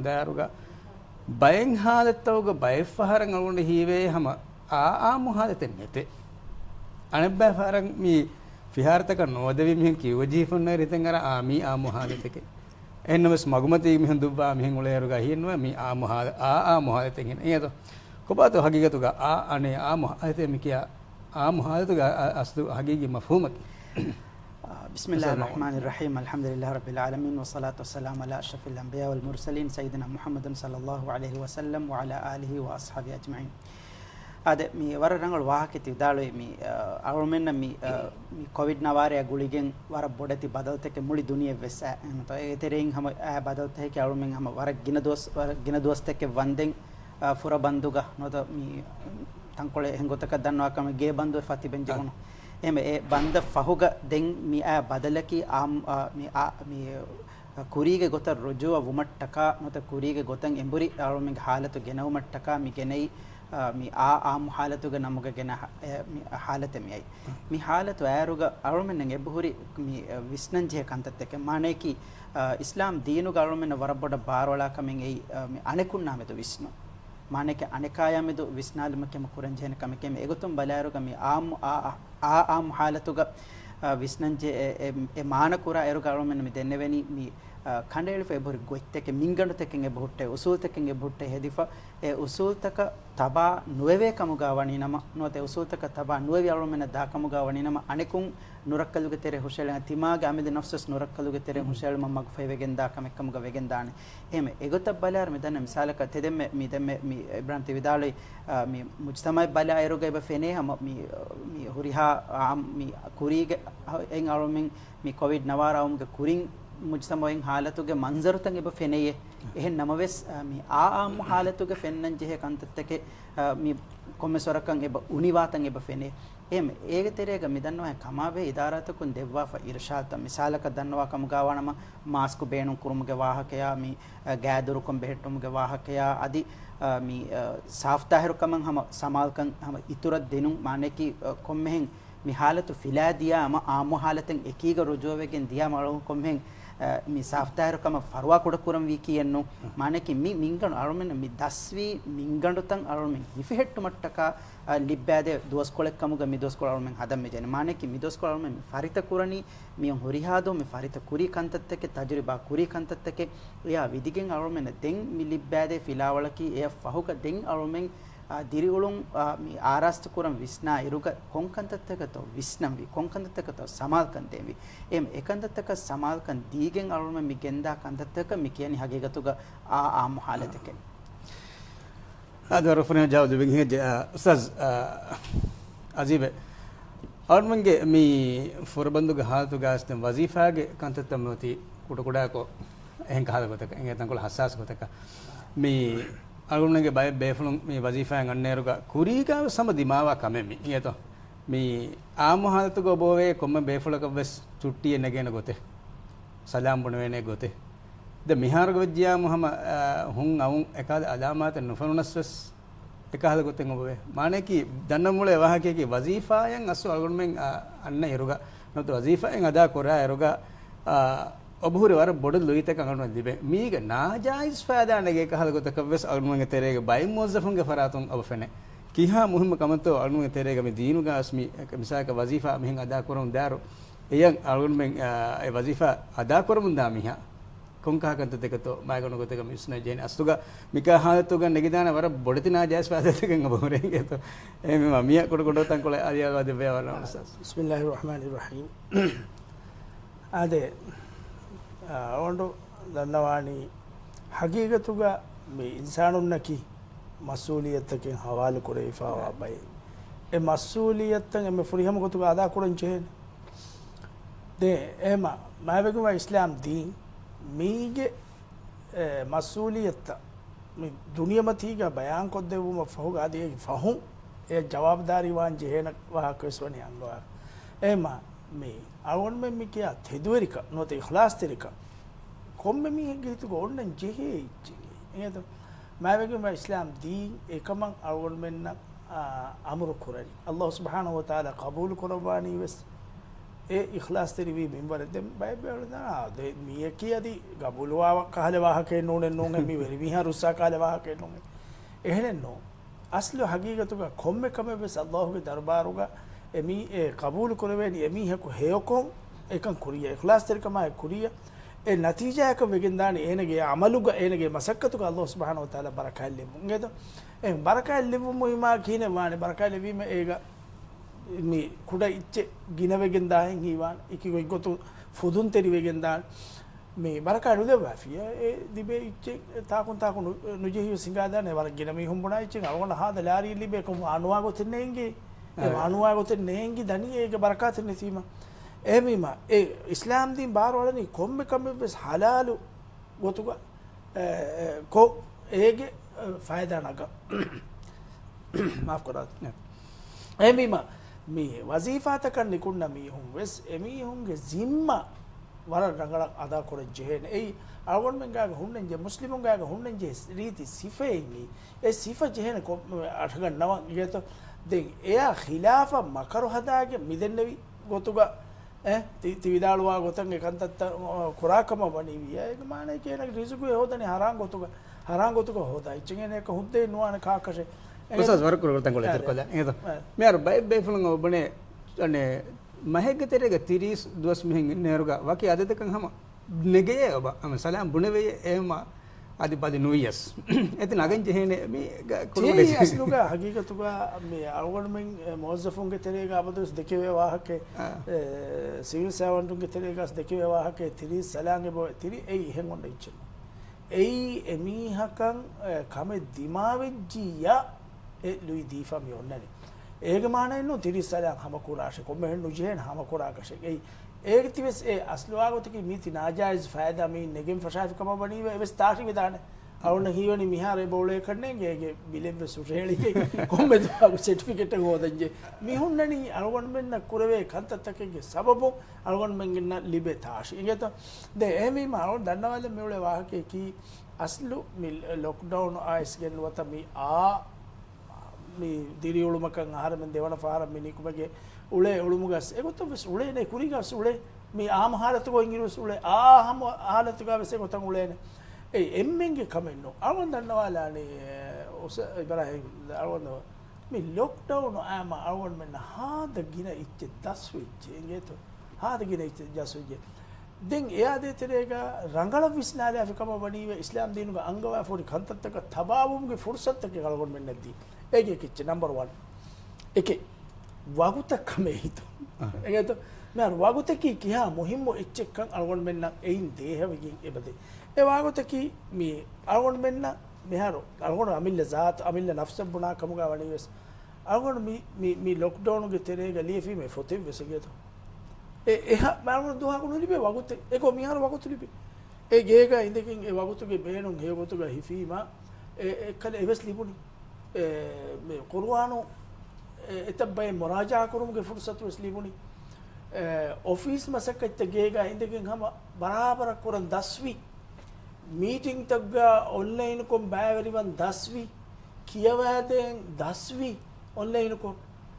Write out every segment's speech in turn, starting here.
daruga bayen haalattawga bayfaharan alunde hiwe hama a muhalaten nete anabba faran mi fihartaka nodevi mihen kiwajifun riten ara ami a muhalateke ennamas magumati mihen dubba mihen uleruga hienwa mi a muhalaten hin edo kobato hagigatuga a ane a muhalate mikia a muhalatuga asdu hagigi mafhumaki بسم الله الرحمن الرحيم الحمد لله رب العالمين والصلاة والسلام على أشرف الأنبياء والمرسلين سيدنا محمد صلى الله عليه وسلم وعلى آله وأصحابه أجمعين هذا مي ورا رنگل واهك تيدالو مي أولمن مي كوفيد نواري أقولين ورا بودتي بدلته كمولي دنيا وسا تو إترين هم بدلته كي أولمن هم ورا جندوس تك وندين فورا بندوغا نوتا مي تانكولي هنگوتك دانوا كم جي بندو فاتي بنجونو එමේ බන්ද ෆහුග දෙන් මි ආ බදලකි මි කුරීගේ ගොත රොජුව වුමට්ටක නොත කුරීගේ ගොතන් එම්බුරි ආරොමින් හාලතු ගෙනවුමට්ටක මි ගෙනයි මි ආම් හාලතුග නමුග ගෙන මි හාලත මියයි මි හාලතු ආරුග ආරොමින් එබ්බුරි මි විස්නංජේ කන්තත් එක මානේකි ඉස්ලාම් දීනු ආරොමින් වරබොඩ බාරවලා කමින් ඒ මි අනෙකුන් නාමෙතු විස්නු මානේක අනෙකායමෙදු විස්නාලම කෙම කුරංජේන කමකෙම එගොතුම් බලාරුග මි ආම් හාලතුග විස්නංජේ ඒ මානකුරා එරු ආරොමින් මි දෙන්නවෙනි මි කණ්ඩේල ෆෙබර් ගොයිත්තක මින්ගණු තකෙන් එබොට්ටේ උසූල් තකෙන් එබොට්ටේ හෙදිෆා ඒ උසූල් තක තබා නුවේ කමුගා වණි නම නොතේ උසූල් තක තබා නුවේ ආරොමින දා කමුගා වණි නම අනෙකුන් නුරක්කලුගේ තෙරේ හුෂෙලන තිමාගේ අමිද නෆ්සස් නුරක්කලුගේ තෙරේ හුෂෙල මම්මක් ෆෙවෙගෙන් දා කමෙක්කමුග වෙගෙන් දානේ එහෙම එගොත බලාර මෙතන මිසාලක තෙදෙම මි දෙමෙ මි ඉබ්‍රාහිම් තිවිදාලයි මි මුජ්තමයි බලා එරුගේ බෆෙනේ හම මි හුරිහා මි කුරීගේ එන් ආරොමින් මි කොවිඩ් නවාරාවුම්ගේ කුරින් මුජ්තමයෙන් හාලතුගේ මන්සරුතන් එබ ෆෙනේ එහෙන් නමවෙස් මි ආම් හාලතුගේ ෆෙන්නන් ජෙහ කන්තත්තකේ මි කොම්මසරකන් එබ උනිවාතන් එබ ෆෙනේ එහෙම ඒක තෙරේක මිදන්නවා කමාවේ ඉදාරතකුන් දෙවවා ඉර්ෂාත මිසාලක දන්නවා කමුගාවනම මාස්කු බේණු කුරුමුගේ වාහකයා මි ගෑදුරුකම් බෙහෙට්ටුමුගේ වාහකයා අදි මි සාෆ්තාහිරුකමන් හම සමාල්කන් හම ඉතුරත් දෙනු මානේකි කොම්මෙන් මි හාලතු ෆිලාදියා ම ආමු හාලතෙන් එකීග රුජුවවෙගෙන් දියා මලු කොම්මෙන් mi saftaarukama farwa kodakuram wi kiyennu maneki mi minganu arumen mi daswi mingandutan arumen hifihettu mattaka libbade dos kolekkamuga mi dos kol arumen hadam me jene maneki mi dos kol arumen farita kurani mi horihado mi farita kuri kantatteke tajriba kuri kantatteke ya vidigen arumen den mi libbade filawalaki e fahuka den arumen දිරිඋලුන් මේ ආරාස්ත කුරම් විස්නා ඉරුක කොන්කන්තත්තක විස්නම්වි කොන්කන්තත්තක සමාල්කන් දෙවි එම් එකන්තත්තක සමාල්කන් දීගෙන් අරුම මි ගෙන්දා කන්තත්තක මි කියන්නේ හගේගතුග ආම් حالتක هذا رفنا جاوب بينه استاذ عجيب අරුමන්ගේ මේ ෆොරබන්දුගේ හාල්තුග ආස්තම් වසීෆාගේ කන්තත්තම් නොති කුඩ කුඩාකෝ එහෙන් කහලගතක එහෙන් තංකොල හස්සාස් ගතක මේ අරුණගේ බය බේෆලුම් මේ වසීෆායන් අන්නේරුග කුරීගාව සම දිමාවා කමෙමි ඊයතෝ මේ ආමහල්තුග බෝවේ කොම්ම බේෆලක වෙස් චුට්ටිය නගෙන ගොතේ සලාම් බුන වෙනේ ගොතේ ද මිහාරග විද්‍යා මොහම හුන් අවුන් එකාද අදාමාත නුෆනුනස්වස් එකහල ගොතෙන් ඔබේ මානේකි දන්න මුලේ වහකේකි වසීෆායන් අසු අරුණෙන් අන්න එරුග නොත වසීෆායන් අදා කොරා එරුග ඔබහුරේ වර බොඩ ලොයිතක අඟුණ දිබේ මීග නාජයිස් ෆාදානගේ කහල ගොතක වෙස් අරුණුගේ තෙරේගේ බයි මොස්සෆුන්ගේ ෆරාතුන් ඔබෆෙනේ කිහා මුහිම කමතෝ අරුණුගේ තෙරේගේ මේ දීනු ගාස්මි මිසාක වසීෆා මෙහෙන් අදා කරොන් දාරු එයන් අරුණුෙන් ඒ වසීෆා අදා කරමුන් දාමිහා කොන්කා කන්ත දෙකතෝ මායගොන ගොතක මිස්න ජේන අස්තුග මිකා හාතුග නගිදාන වර බොඩති නාජයිස් ෆාදාතකෙන් ඔබහුරේ ගේතෝ එමෙ මියා කොට කොට තන් කොල අරියාවා දෙබේ වරන බිස්මිල්ලාහිර් රහ්මානිර් රහීම් ආදේ අවොන්ඩු දන්නවානි හගීගතුග මේ ඉන්සානුන්නකි මස්සූලියත්තකින් හවාලු කුරේ ඉෆාවා බයි ඒ මස්සූලියත්තන් එමෙ ෆුරිහම ගතුග අදා කුරන් චේන දේ එම මාවෙගම ඉස්ලාම් දීන් මීගේ මස්සූලියත්ත මේ දුනියමතිග බයන් කොද්දෙවුම ෆහුග ආදී ෆහුම් ඒ ජවාබ්දාරි වාන් ජේන වාහකස්වනි අංගවා එම මේ අවොන් මෙ මිකියා තෙදුවරික නොතේ ඉඛලාස් තෙරික කොම්මෙ මිහිගේ හිතු ගොන්නන් ජෙහි එහෙද මාවෙගම ඉස්ලාම් දීන් එකමන් අවොන් මෙන්න අමරු කුරනි අල්ලාහ් සුබ්හානහු වතාලා කබූල් කරවානි වෙස් ඒ ඉඛලාස් තෙරිවි මෙම්බර දෙම් බය බෙවලා ද මිය කියදී ගබුලුවා කාලේ වාහකේ නෝනේ නෝගේ මි වෙරි මිහා රුස්සා කාලේ වාහකේ නෝගේ එහෙලෙන් නෝ අස්ලු හගීගතුග කොම්මෙ කමෙ බස් අල්ලාහ්ගේ දර්බාරුග එමි කබූල් කරවෙනි එමි හකු හේයකොම් එකන් කුරිය ඉඛලාස් තෙරිකමයි කුරිය ඒ නතිජායක වෙගෙන් දාන එනගේ අමලුග එනගේ මසක්කතුග අල්ලාහ් සුබ්හානහු වතාලා බරකයිලෙ මුංගෙද ඒ බරකයිලෙ මුයිමා කිනේ වානේ බරකයිලෙ වීම ඒක මේ කුඩ ඉච්ච ගින වෙගෙන් දාහෙන් හීවාන ඉකිගොයි ගොතු ෆුදුන් තෙරි වෙගෙන් දාන මේ බරකයිලු දෙවාෆිය ඒ දිබේ ඉච්ච තාකුන් නුජෙහි සිංගාදානේ වර ගින මේ හුම්බුනා ඉච්ච අවන හාද ලාරි ලිබේ කොම අනුවා ගොතෙන්නේ එංගේ ඒ අනුවා ගොතෙන්නේ එංගේ දණී ඒක බරකාත නැසීම එමෙම ඒ ඉස්ලාම් දීන් බාරවලනි කොම්මෙ කම්මෙ බස් හලාලු ගොතුග කො ඒගේ ෆයිදා නග මාෆ් කරත් එමෙම මේ වසීෆාත කන්නේ කුන්න මීහුන් වෙස් එමීහුන්ගේ zimma වර රංගල අදා කර ජෙහෙන ඒ අරගොන් මෙන්ගා හුන්නෙන් ජෙ මුස්ලිමුන් ගා හුන්නෙන් ජෙ රීති සිෆෙයිනි ඒ සිෆ ජෙහෙන කො අටගන් නව ඉගෙත දෙන් එයා ඛිලාෆා මකරු හදාගේ මිදෙන්නවි ගොතුග තිවිදාළුවා ගොතන් එකන්තත් කුරාකම වනිවිය ඒක මානේ කියන රිසුකේ හොදනේ හරාන් ගොතුක හොදා ඉච්චගෙන එක හුද්දේ නුවාන කාකෂේ උසස් වරක් කරතන් කොල ඉතර කොල එහෙද මෙයාර බයි ෆලන් ඔබනේ අනේ මහෙගතරේක 30 දවස් මෙහෙන් නේරුග වකි අදතකන් හැම නෙගේ ඔබ සලාම් බුණවේ එහෙම අදිපදි නුයස් එතන අගෙන් ජෙහෙනේ මේ කුරුලේ අස්ලුග හගීගතුග මේ අරගොන්මෙන් මොස්සෆුන්ගේ තෙරේක අපදස් දෙකේ වාහකේ සිවිල් සර්වන්ටුන්ගේ තෙරේකස් දෙකේ වාහකේ 30 සලාංගේ බෝ 30 ඒ එහෙන් ඔන්න ඉච්චන ඒ එමීහකන් කම දිමාවෙජ්ජියා ඒ ලුයි දීෆා මේ ඔන්නනේ ඒක මානෙ නෝ 30 සලාං හැම කුරාෂේ කොම්මෙන් නුජෙන් හැම කුරාකෂේ ඒ ඒක තිවස් ඒ අස්ලවාගතකි මීති නාජයිස් ෆයිදා මී නෙගෙම් ෆෂාෆි කම බණීව එවස් තාටි විදාන අවුන හීවනි මිහාරේ බෝලේ කන්නේ ගේ බිලෙම් සුරේලි කොම්බෙද සර්ටිෆිකේට් එක හොදන්නේ මිහුන්නනි අරගොන් මෙන්න කුරවේ කන්තත්තකගේ සබබු අරගොන් මෙන්න ලිබේ තාෂි ඉගෙත දෙ එමි මාව දන්නවද මෙවලේ වාහකේ කි අස්ලු මි ලොක්ඩවුන් ආයිස් ගෙන් වත මි මේ දිරියුළුමකන් ආහාරෙන් දෙවන පාර මිනිකුමගේ උලේ උළුමුගස් ඒකත් වෙස් උලේ නේ කුරිගස් උලේ මේ ආම හාලත ගොන් ඉරුස් උලේ ආහම හාලත ගාවස් ඒකත් උලේ නේ ඒ එම්මෙන්ගේ කමෙන්නෝ අවන් දන්නවාලානේ ඔස ඉබරහිම් අවන් මේ ලොක්ඩවුන් ආම අවන් මෙන්න හාද ගින ඉච්ච දස් වෙච්ච ඒගේත හාද ගින ඉච්ච දස් වෙච්ච දෙන් එයා දෙතරේක රංගල විස්නාලේ අෆිකම වණීව ඉස්ලාම් දීනුග අංගවා ෆෝරි කන්තත්තක තබාවුම්ගේ ෆුර්සත්තක කලගොන් මෙන්න නැද්දී ඒකේ කිච්ච නම්බර් 1 එකේ වගුතකමේ හිතු ඒකත් මම වගුතකි කියා මුහිම්ම එච්චෙක්කන් අරගොන් මෙන්න එයින් දේහවකින් එබදේ ඒ වගුතකි මේ අරගොන් මෙන්න මෙහරෝ අරගොන් අමිල්ල zaat අමිල්ල නෆ්ස බුනා කමුගා වණීවස් අරගොන් මේ ලොක්ඩවුන් ගේ තෙරේක ලියෆි මේ ෆොතෙ වෙසගෙත එහ මම දුවා කුණු ලිබේ වගුත ඒක මිහර වගුත ලිබේ ඒ ගේක ඉඳකින් ඒ වගුතුගේ බේනුන් හේ වගුතුගේ හිෆීමා එක්කල එවස් ලිබුනි මේ කුර්ආනෝ එතබ්බේ මුරාජා කරුම්ගේ ෆුර්සතු ඉස්ලිමුනි ඔෆිස් මසකත් ගේගා ඉඳකින් හැම බරාබර කරන් දස්වි මීටිං තග්ගා ඔන්ලයින් කොම් බෑවරිවන් දස්වි කියවෑදෙන් දස්වි ඔන්ලයින් කොම්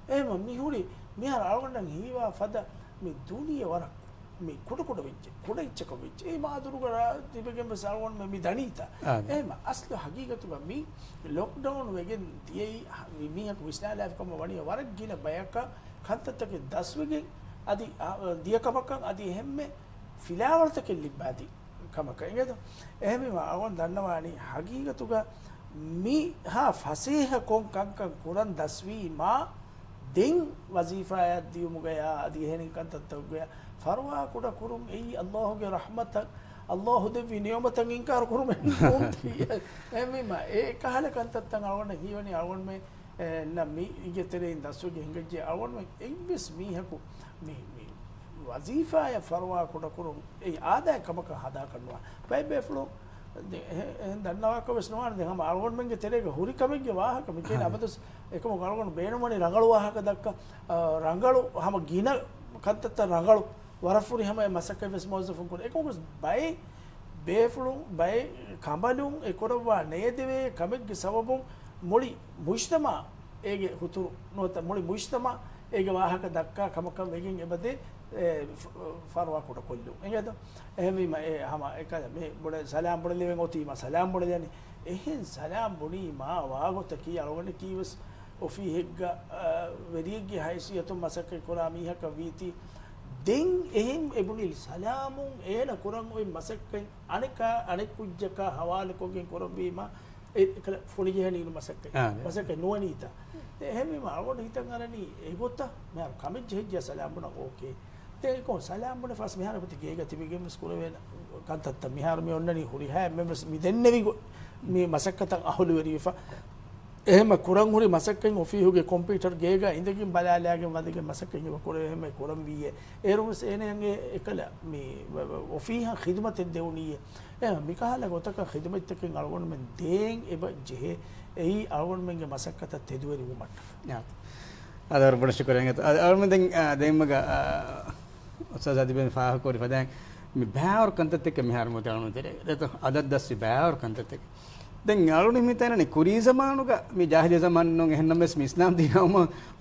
එහෙම මිහුරි මිහර අරගොන්නම් හීවා ෆද මේ දුනිය වරක් මේ කුඩ වෙච්ච කුඩ ඉච්චක වෙච්ච ඒ මාදුරු කරා තිබෙගෙම සල්වන් මේ දණීතා එහෙම අස්ල හගීගතුම මේ ලොක්ඩවුන් වෙගෙන් තියයි මිහක විශ්නාලාව කම වණිය වරක් ගින බයක කන්තතක දස්වගෙන් අදි දියකමක අදි හැම්මේ ෆිලාවල්තක ලිබ්බාදි කමක එගද එහෙම අවන් දන්නවානි හගීගතුග මේ හා ෆසීහ කොන් කංකන් කුරන් දස්වි මා දෙන් වසීෆා යදියුමුගයා අදි එහෙනින් කන්තතක ෆරවා කුඩ කුරුම් එයි අල්ලාහ්ගේ රහමත අල්ලාහ් දෙවි නියමතන් ඉන්කාර කුරුම් එමෙම ඒ කහල කන්තත්තන් අවන්න හීවනි අවන්න මේ නමි ඉගෙතරේ දසුගේ හිඟජේ අවන්න මේ ඉංග්‍රීස් මීහකු මේ වසීෆා ය ෆරවා කුඩ කුරුම් ඒ ආදාය කමක හදා කරනවා බයිබෙෆ්ලෝ දන්නවාක වෙස්නවාන දෙහම අවන්න මෙන්ගේ තෙරේක හුරි කමගේ වාහක මෙකේ අපදස් එකම ගලගොන බේනුමනේ රංගල වාහක දක්ක රංගල හැම ගින කන්තත්ත රංගල වරෆුරි හැම මසක වෙස් මොසෆුන් කුර එකෝස් බයි බේෆ්ලු බයි කඹලුන් එකොරවා නේදවේ කමෙක්ගේ සබබුන් මොලි මුජ්තමා ඒගේ හුතුරු නොත මොලි මුජ්තමා ඒගේ වාහක දක්කා කමකම් එකින් එබදේ farwa ko kollu engeda ehmi ma hama ekada me bode salam bode leven oti ma salam bode yani ehen salam boni ma wagota ki alwani kiwes ofi hegga verigi haisiyatu masake kora mihaka viti den ehem ebunil salamun ena kuran oi masakken anek kujjaka hawale kogen koran bima ekala fonijehani masakke nuwanita එහෙම මාවට හිතන් අරනි ඒගොත්ත මම comment ජෙහිය සලාම් බන ඕකේ තේ කො සලාම් බන ෆස් මෙහාර පුති ගේග තිබිගෙම school වෙන කන්තත්ත මෙහාර මේ ඔන්නනි හුරි හැ මෙමස් මිදෙන්නේවි මේ මසක්කතන් අහළු වෙරිෆා එහෙම කුරන් හුරි මසක්කෙන් ඔෆිහුගේ කම්පියුටර් ගේග ඉඳකින් බලාලයාගේ වදගේ මසක්කෙන් ඉව කුර එහෙම කුරන් වියේ ඒරුස් එනේගේ එකල මේ ඔෆිහා ඛිදමත් දෙවුනියේ එහෙම මිකහල ගොතක ඛිදමත් එකෙන් අරගොන මෙන් දේන් එබ ජෙහෙ එයි අරගොන මෙන්ගේ මසක්කත තෙදුවරි උමට යාත් අදර බඩ ශුකරෙන් අරම දැන් දෙම්මග ඔසසදි බෙන් ෆාහ කොරි ෆදැන් මේ බෑවර් කන්තත් එක මෙහාර මොත අරම දෙරේ දත අදත් දැස්සි බෑවර් කන්තත් එක දැන් අරුණ හිමිතනනේ කුරී සමානුක මේ ජාහිලිය සමාන්නෝ එහෙනම් මෙස් ඉස්ලාම් දිනවම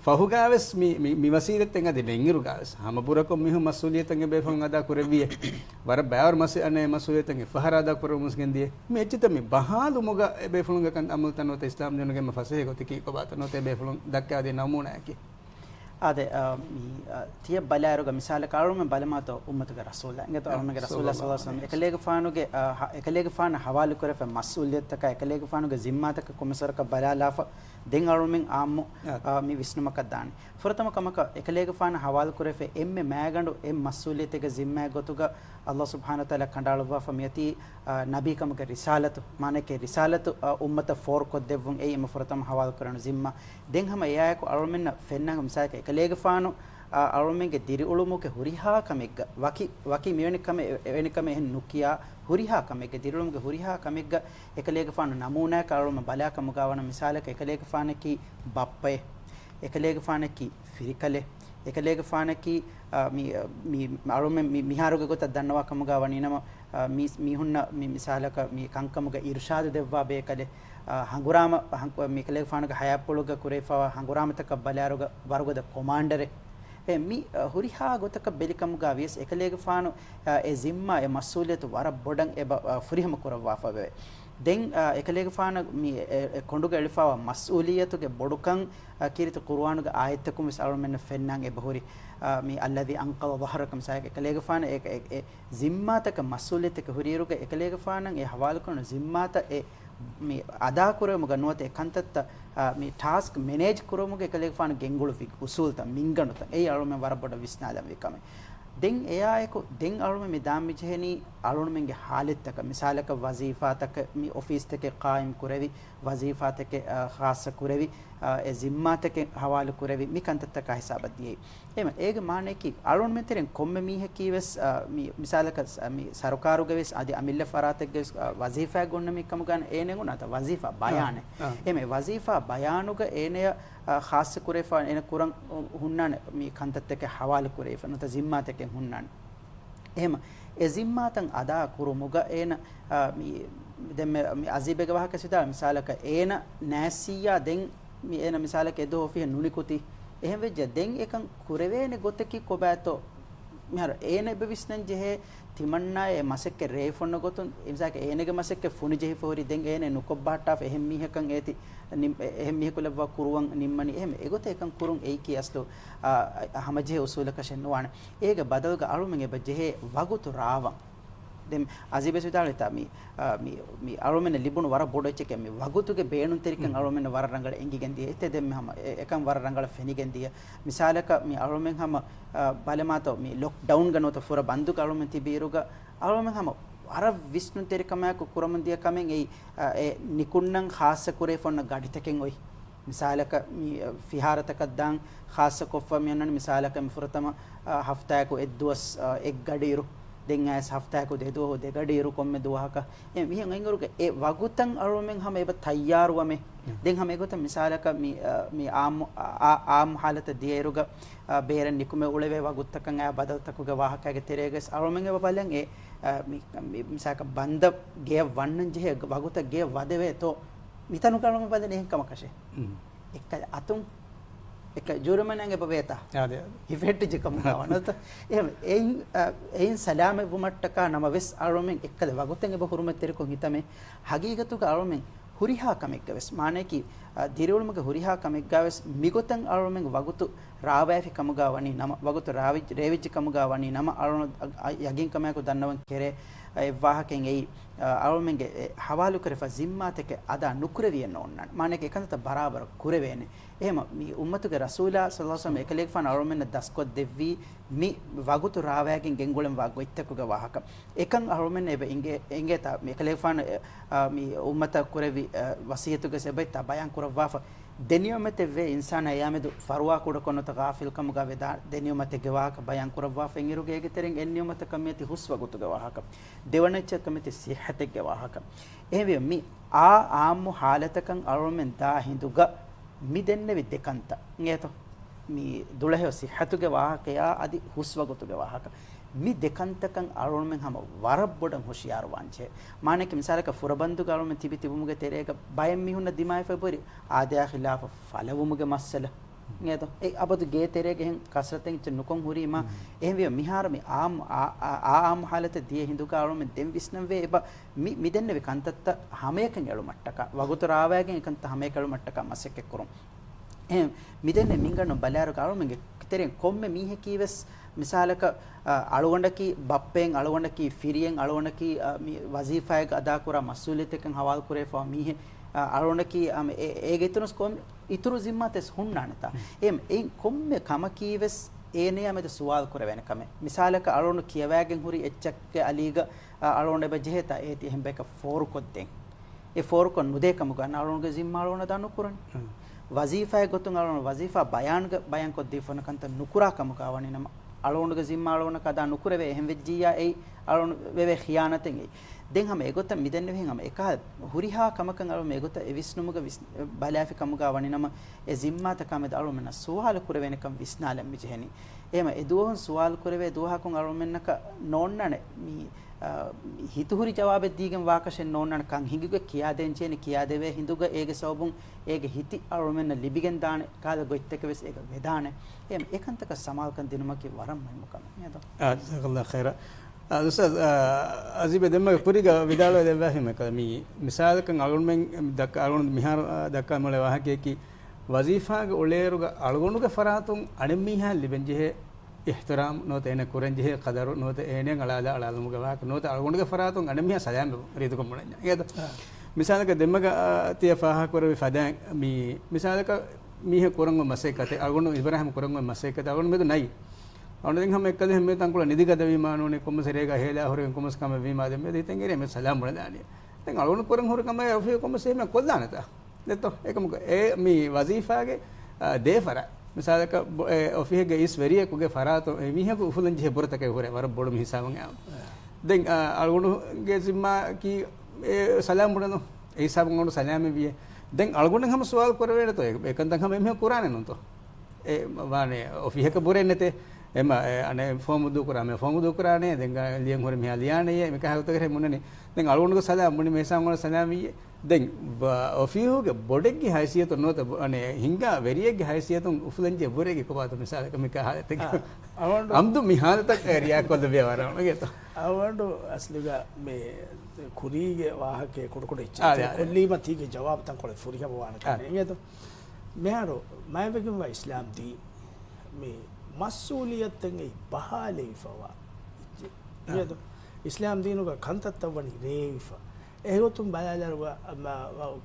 ෆහුගාවස් මේ වසීරත් එංග දෙ ඩෙංගිරු ගාවස් හමපුරකො මිහු මසූලියතන් බෙෆන් අදා කුරවිය වර බෑවර් මස අනේ මසූලියතන් ෆහරාදා කුර මුස්ගෙන්දිය මේ චිත මේ බහාලු මොග බෙෆුලුන් ගකන් අමුල්තනොත ඉස්ලාම් දිනුගේ මෆසේ ගොතිකී කොබතනොත බෙෆුලුන් දක්කා දෙ නමුනාකි ade tiya balaruga misala karume balamato ummatuga rasulullah ingeto arumege rasulullah sallallahu alaihi wasallam ekalege faana hawalu kore fa mas'uliyataka ekalege faanuge zimmataka komisaraka balalafa den arumen ammu mi visnumaka dan furatama kamaka ekalege faana hawalu kore fe emme maagandu em mas'uliyatege zimma gotuga allah subhanahu wa taala kandaluwa fa miyati nabi kamaka risalatu manake risalatu ummata for ko devun ei em furatama hawalu koranu zimma den hama yayako arumenna fennanga misaka ekalege faanu අරුමෙන්ගේ දිරි උළුමුක හුරිහා කමෙග්ග වකි මෙවෙනිකම එහෙන් නුකියා හුරිහා කමෙග්ග දිරි උළුමුක හුරිහා කමෙග්ග එකලේක ෆාන නමූනා කරුම බලාකම ගවන මිසාලක එකලේක ෆානකි බප්පේ එකලේක ෆානකි ෆිරිකලේ එකලේක ෆානකි මි අරුම මිහාරුගේ ගොත දන්නවා කම ගවනිනම මිහුන්න මිසාලක මි කංකමක ඉර්ෂාද දෙවවා බේකලේ හංගුරාම මිකලේක ෆානක හයප්පොලුග කුරේෆා හංගුරාමතක බලාරුග වර්ගද කොමාන්ඩරේ mi huriha gotaka belikamuga vies ekalege faanu e zimma e mas'uliyatu wara bodan e furihama korawa fawe den ekalege faana mi konduga elifawa mas'uliyatu ge bodukan kirita qur'anuga ayatakum misalun men fennan e bahuri mi alladhi anqadha dhahrakum sa ekalege faana e zimmataka mas'uliyataka huriruga ekalege faanan e hawal kono zimmata e mi ada kurumuga nuwate kantatta mi task manage kurumuga ekaleek faana gengulu fik usulta minganuta ei alume waraboda visnalam vikame den eyaeko den alume mi dammi jeheni alumenge halettaka misalaka wazifa tak mi office teke qaim kurevi wazifa teke khassa kurevi e zimma teke hawala kurevi mi kantatta ka hisabadiye ema ege maane ki alume teren komme mi hekiwes mi misalaka mi sarukaruge wes adi amilla farategge wazifa gonna mi kamugan enenguna ta wazifa bayane ema wazifa bayanuga eneya khassa kurefa ene kuran hunnan mi kantatteke hawala kurefa nota zimma teke hunnan එහෙම ඒ zimmatන් අදා කුරුමුග ඒන මි දැන් මේ අසීබේක වහක සිතා මිසාලක ඒන නැසියා දෙන් මි ඒන මිසාලක එදෝ ඔෆිය නුනිකුති එහෙම වෙජ්ජ දෙන් එකන් කුරවේනේ ගොතකි කොබෑතෝ මිහර ඒන බවිස්නන් ජෙහෙ තිමන්නා ඒ මසෙක්ක රේෆොන්න ගොතුන් ඉමසක ඒනගේ මසෙක්ක ෆුනි ජෙහි ෆෝරි දෙන් ඒන නුකොබ්බාට්ටා එහෙම මිහකන් ඒති එහෙම මිහකුලව කුරුවන් නිම්මනි එහෙම ඒගොත එකන් කුරුන් ඒ කි අස්ලෝ හමජේ උසූලක ෂෙන්වාන ඒක බදල්ග අරුමෙන් එබ ජෙහෙ වගුතු Ravan dem azibe sudalita mi arumen libunu wara bodoche ke mi wagutuge beenun teriken arumen wara rangala engigendi ete dem hama ekam wara rangala fenigendi misalaka mi arumen hama balemato mi lockdown ganota fura bandu arumen tibiruga arumen hama ara visnu terikama ko kuramandiya kamen ei nikunnan khassa kure fonna gaditeken oi misalaka mi fiharataka dan khassa koffa mi annan misalaka mi furatama haftaya ko edduas ek gadiru den as haftaya ko dedu ho de gadiru komme duwaka em mihen ainguruke e wagutan arumen hama eba tayyaruwame den hama egota misalaka mi am halata dieruga beren nikume uleve waguttakan a badaltakuga wahaka ge tereges arumen eba balen e misaka banda ge wannan je waguta ge wadeve to mitanu karume baden ehn kamakashe ekka atun එක ජුර්මනංගේ බවේතා ආදේ ඉෆෙට් ජකම ගවනත එහෙම එයින් සලාම වුමට්ටක නම වෙස් අරොමෙන් එක්කද වගොතෙන් එබ හුරුමත් තෙරකොන් හිතමේ හගීගතුක අරොමෙන් හුරිහා කමෙක් ගවස් මානේකි දිරවලමක හුරිහා කමෙක් ගවස් මිගොතන් අරොමෙන් වගුතු රාවෑෆි කමුගා වනි නම වගුතු රේවිච් කමුගා වනි නම අරොන යගින් කමයක දන්නවන් කෙරේ ඒ වාහකෙන් ඒ අරොමෙන්ගේ හවාලු කරෆා zimmatක අදා නුකුරවියන ඕන්නන් මානේක එකන්ත බරාබර කුරවේනේ එහෙම මේ උම්මතුගේ රසූලා සල්ලල්ලාහු අලයිහි වසල්ලම් එකලෙක් ෆාන අරොමෙන් දස්කොත් දෙවි මි වගුතු රාවෑගෙන් ගෙන්ගොලෙන් වගොයිත්තකුගේ වාහක එකන් අරොමෙන් එබ ඉංගේ තා එකලෙක් ෆාන මේ උම්මත කුරවි වසියතුගේ සෙබයි තබයන් කුරවාෆ දෙනියමතේ වේ ඉන්සාන යාමෙදු ෆරුවා කුඩ කොනත ගාෆිල් කමුගා වේදා දෙනියමතේ ගවාක බයන් කුරවාෆ එංගිරුගේ ගෙතරෙන් එන්නියමත කමියති හුස්වගුතුගේ වාහක දෙවනච්ච කමියති සිහතගේ වාහක එහෙම මි ආම්මු ಹಾಲತකන් අරොමෙන් දා හිඳුගා මි දෙන්නේ විදකන්ත නේත මි දුලහ සිහතුගේ වාහකයා අදි හුස්වගතුගේ වාහක මි දෙකන්තකන් අරොමෙන් හැම වරබ්බොඩන් හොෂියාර වංචේ මානෙක මිසාලක ෆුරබන්දු ගාරොමෙන් තිබිමුගේ තෙරේක බයෙන් මිහුන්න දිමායි ෆෙබරි ආදයා ඛිලාෆ ෆලවුමුගේ මස්සල නේත ඒ අබදු ගේ තෙරේක hen කසරතෙන් ච නුකොන් හුරීමා එහෙම විය මිහාර මි ආම් حالත දිය හිඳු ගාරොමෙන් දෙම් විස්නම් වේ එබ මි දෙන්නේ කන්තත්ත හැමයකන් එළු මට්ටක වගුතු රාවෑගෙන් එකන්ත හැමයක එළු මට්ටක මස්සෙක් එක්කරුම් එහෙම මි දෙන්නේ මින්ගන්න බලාරු ගාරොමෙන්ගේ තෙරෙන් කොම්මේ මීහෙ කීවස් මිසාලක අලුවණ්ඩකි බප්පෙන් අලුවණ්ඩකි ෆිරියෙන් අලුවණ්ඩකි වසීෆායක අදා කරා මස්ූලියතෙන් හවාල් කුරේෆා මීහෙ අලුවණ්ඩකි ඒගේ තුනස් කොම් ඉතුරු zimmates hunnaanata em ein komme kama kiwes eeneya med suwal kurwen kame misalaka alonu kiyawagen huri echchakke aliga alonu be jeheta eti hembeka for kodden e for kon mude kamu ganna alonu ge zimma alonu danu kurani wazifa gotun alonu wazifa bayan ko difona kanta nukura kamu kawani nam alonu ge zimma alonu kada nukurave ehem vejjiya ei alonu veve khiyanatan ei den hama egota midenne hen hama eka huriha kamakan alonu egota evisnumuga balafi kamuga wani nama e zimma ta kamed alonu mena suwal kurave kam visnalam mijheni ema eduhon suwal kurave duha kun alonu menaka nonnane mi හිතුහුරි ජවාබෙ දීගෙන් වාකෂෙන් නෝන්නන කන් හිඟුගේ කියා දෙන් චේනි කියා දෙවේ හිඳුගේ ඒගේ සෝබුන් ඒගේ හිති අරොමෙන්න ලිබිගෙන් දානේ කාද ගොයිත්තක වෙස් ඒක වෙදානේ එම් ඒකන්තක සමාල්කන් දිනුමකි වරම් මයිමුකම නේද ජසකල්ලාහ් ඛෛර උස්තාද් අසීබ දෙම්ම පුරිග විදාලෝ දෙවහිම කමි මිසාලකන් අලුන්ෙන් දක් අලුන් මිහාර දක්කා මොලේ වාහකේකි වසීෆාගේ ඔලේරුගේ අලගොනුගේ ෆරාතුන් අනෙම්මිහා ලිබෙන් ජෙහෙ ihtiram note ene kurenje qadaru note ene alada alalumuga wa note algonde faratun anemiya sayam ridu ko munanya yeda misalaka demmaga tiya faha korwe fadan mi misalaka mihe korango masekate algonde ibrahim korango masekate algonde medu nai algonde ham ekkade hemme tankula nidigada vimanone komserega hela hore komas kama vimade me ditengere me salam munadani den algonde korang hore kama afi komse me koddanata detto ekamuga e mi wazifa ge defara misalaka ofihege is veriye kuge farato mihaku ufulan je bortake hore war bodum hisaban am den algonu ge zimma ki salam bodano e hisaban gonu salam biye den algonu ham sawal korwede to ekantan ham me qur'ane non to e wane ofiheke borennete ema ane form du qur'ane form du qur'ane den liyen hore me aliyane me ka halto kare munne den algonu ge salam munne me sam gonu salam biye den ofihuge bodegge haysiyatu nota ane hinga veriyege haysiyatu ufulanje borege ko batu misal ka mika halate amdu mihalata area ko de bewara megeto awandu asliga me kurige wahake kodukodu ichcha kollima tige jawab tan kole furiga bawana kane ngeto meharo maybegum wa islam di me masuliyatan ei bahale ifawa ngeto islam dinuga kantattawani reifa egotum balalarwa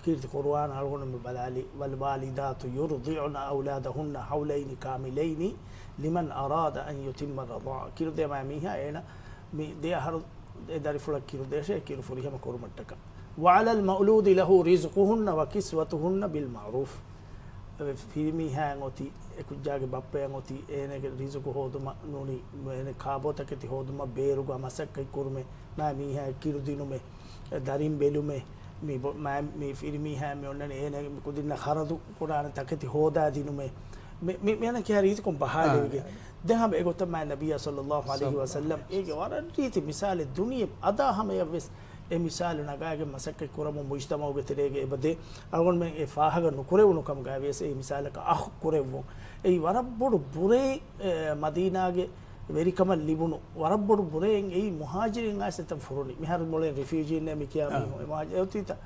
kirti qur'an algonum balali wal walidatu yurdi'una awladahunna hawlayn kamilayn liman arada an yutimma ar-rida'a kirde ma miha ena mi de har dari fulak kirde she kir furiha ma korumattaka wa 'ala al-mawlud lahu rizquhunna wa kiswatuhunna bil ma'ruf filmi hangoti ekujage bappe ngoti enege rizqu hoduma nuni ene kabotake ti hoduma beruga masakkai kurme ma miha kirdinume darim belume mi firmi ha me onnane ene kudinna kharadu qur'an takati hoda dinume me ana ki harit kom bahale deham egota ma nabiy sallallahu alaihi wasallam ege waran riti misal dunya ada ham yaves e misal nagaage masakke kuramu mujtamauge terege ebade algon men e faahaga nukurewunu kam gaawes e misalaka kurewu e warabbodu bure madinaage verikama libunu warabbodu bureyen e muhajirin asetam furuni mihar molen refugee ne mikiya muhajirita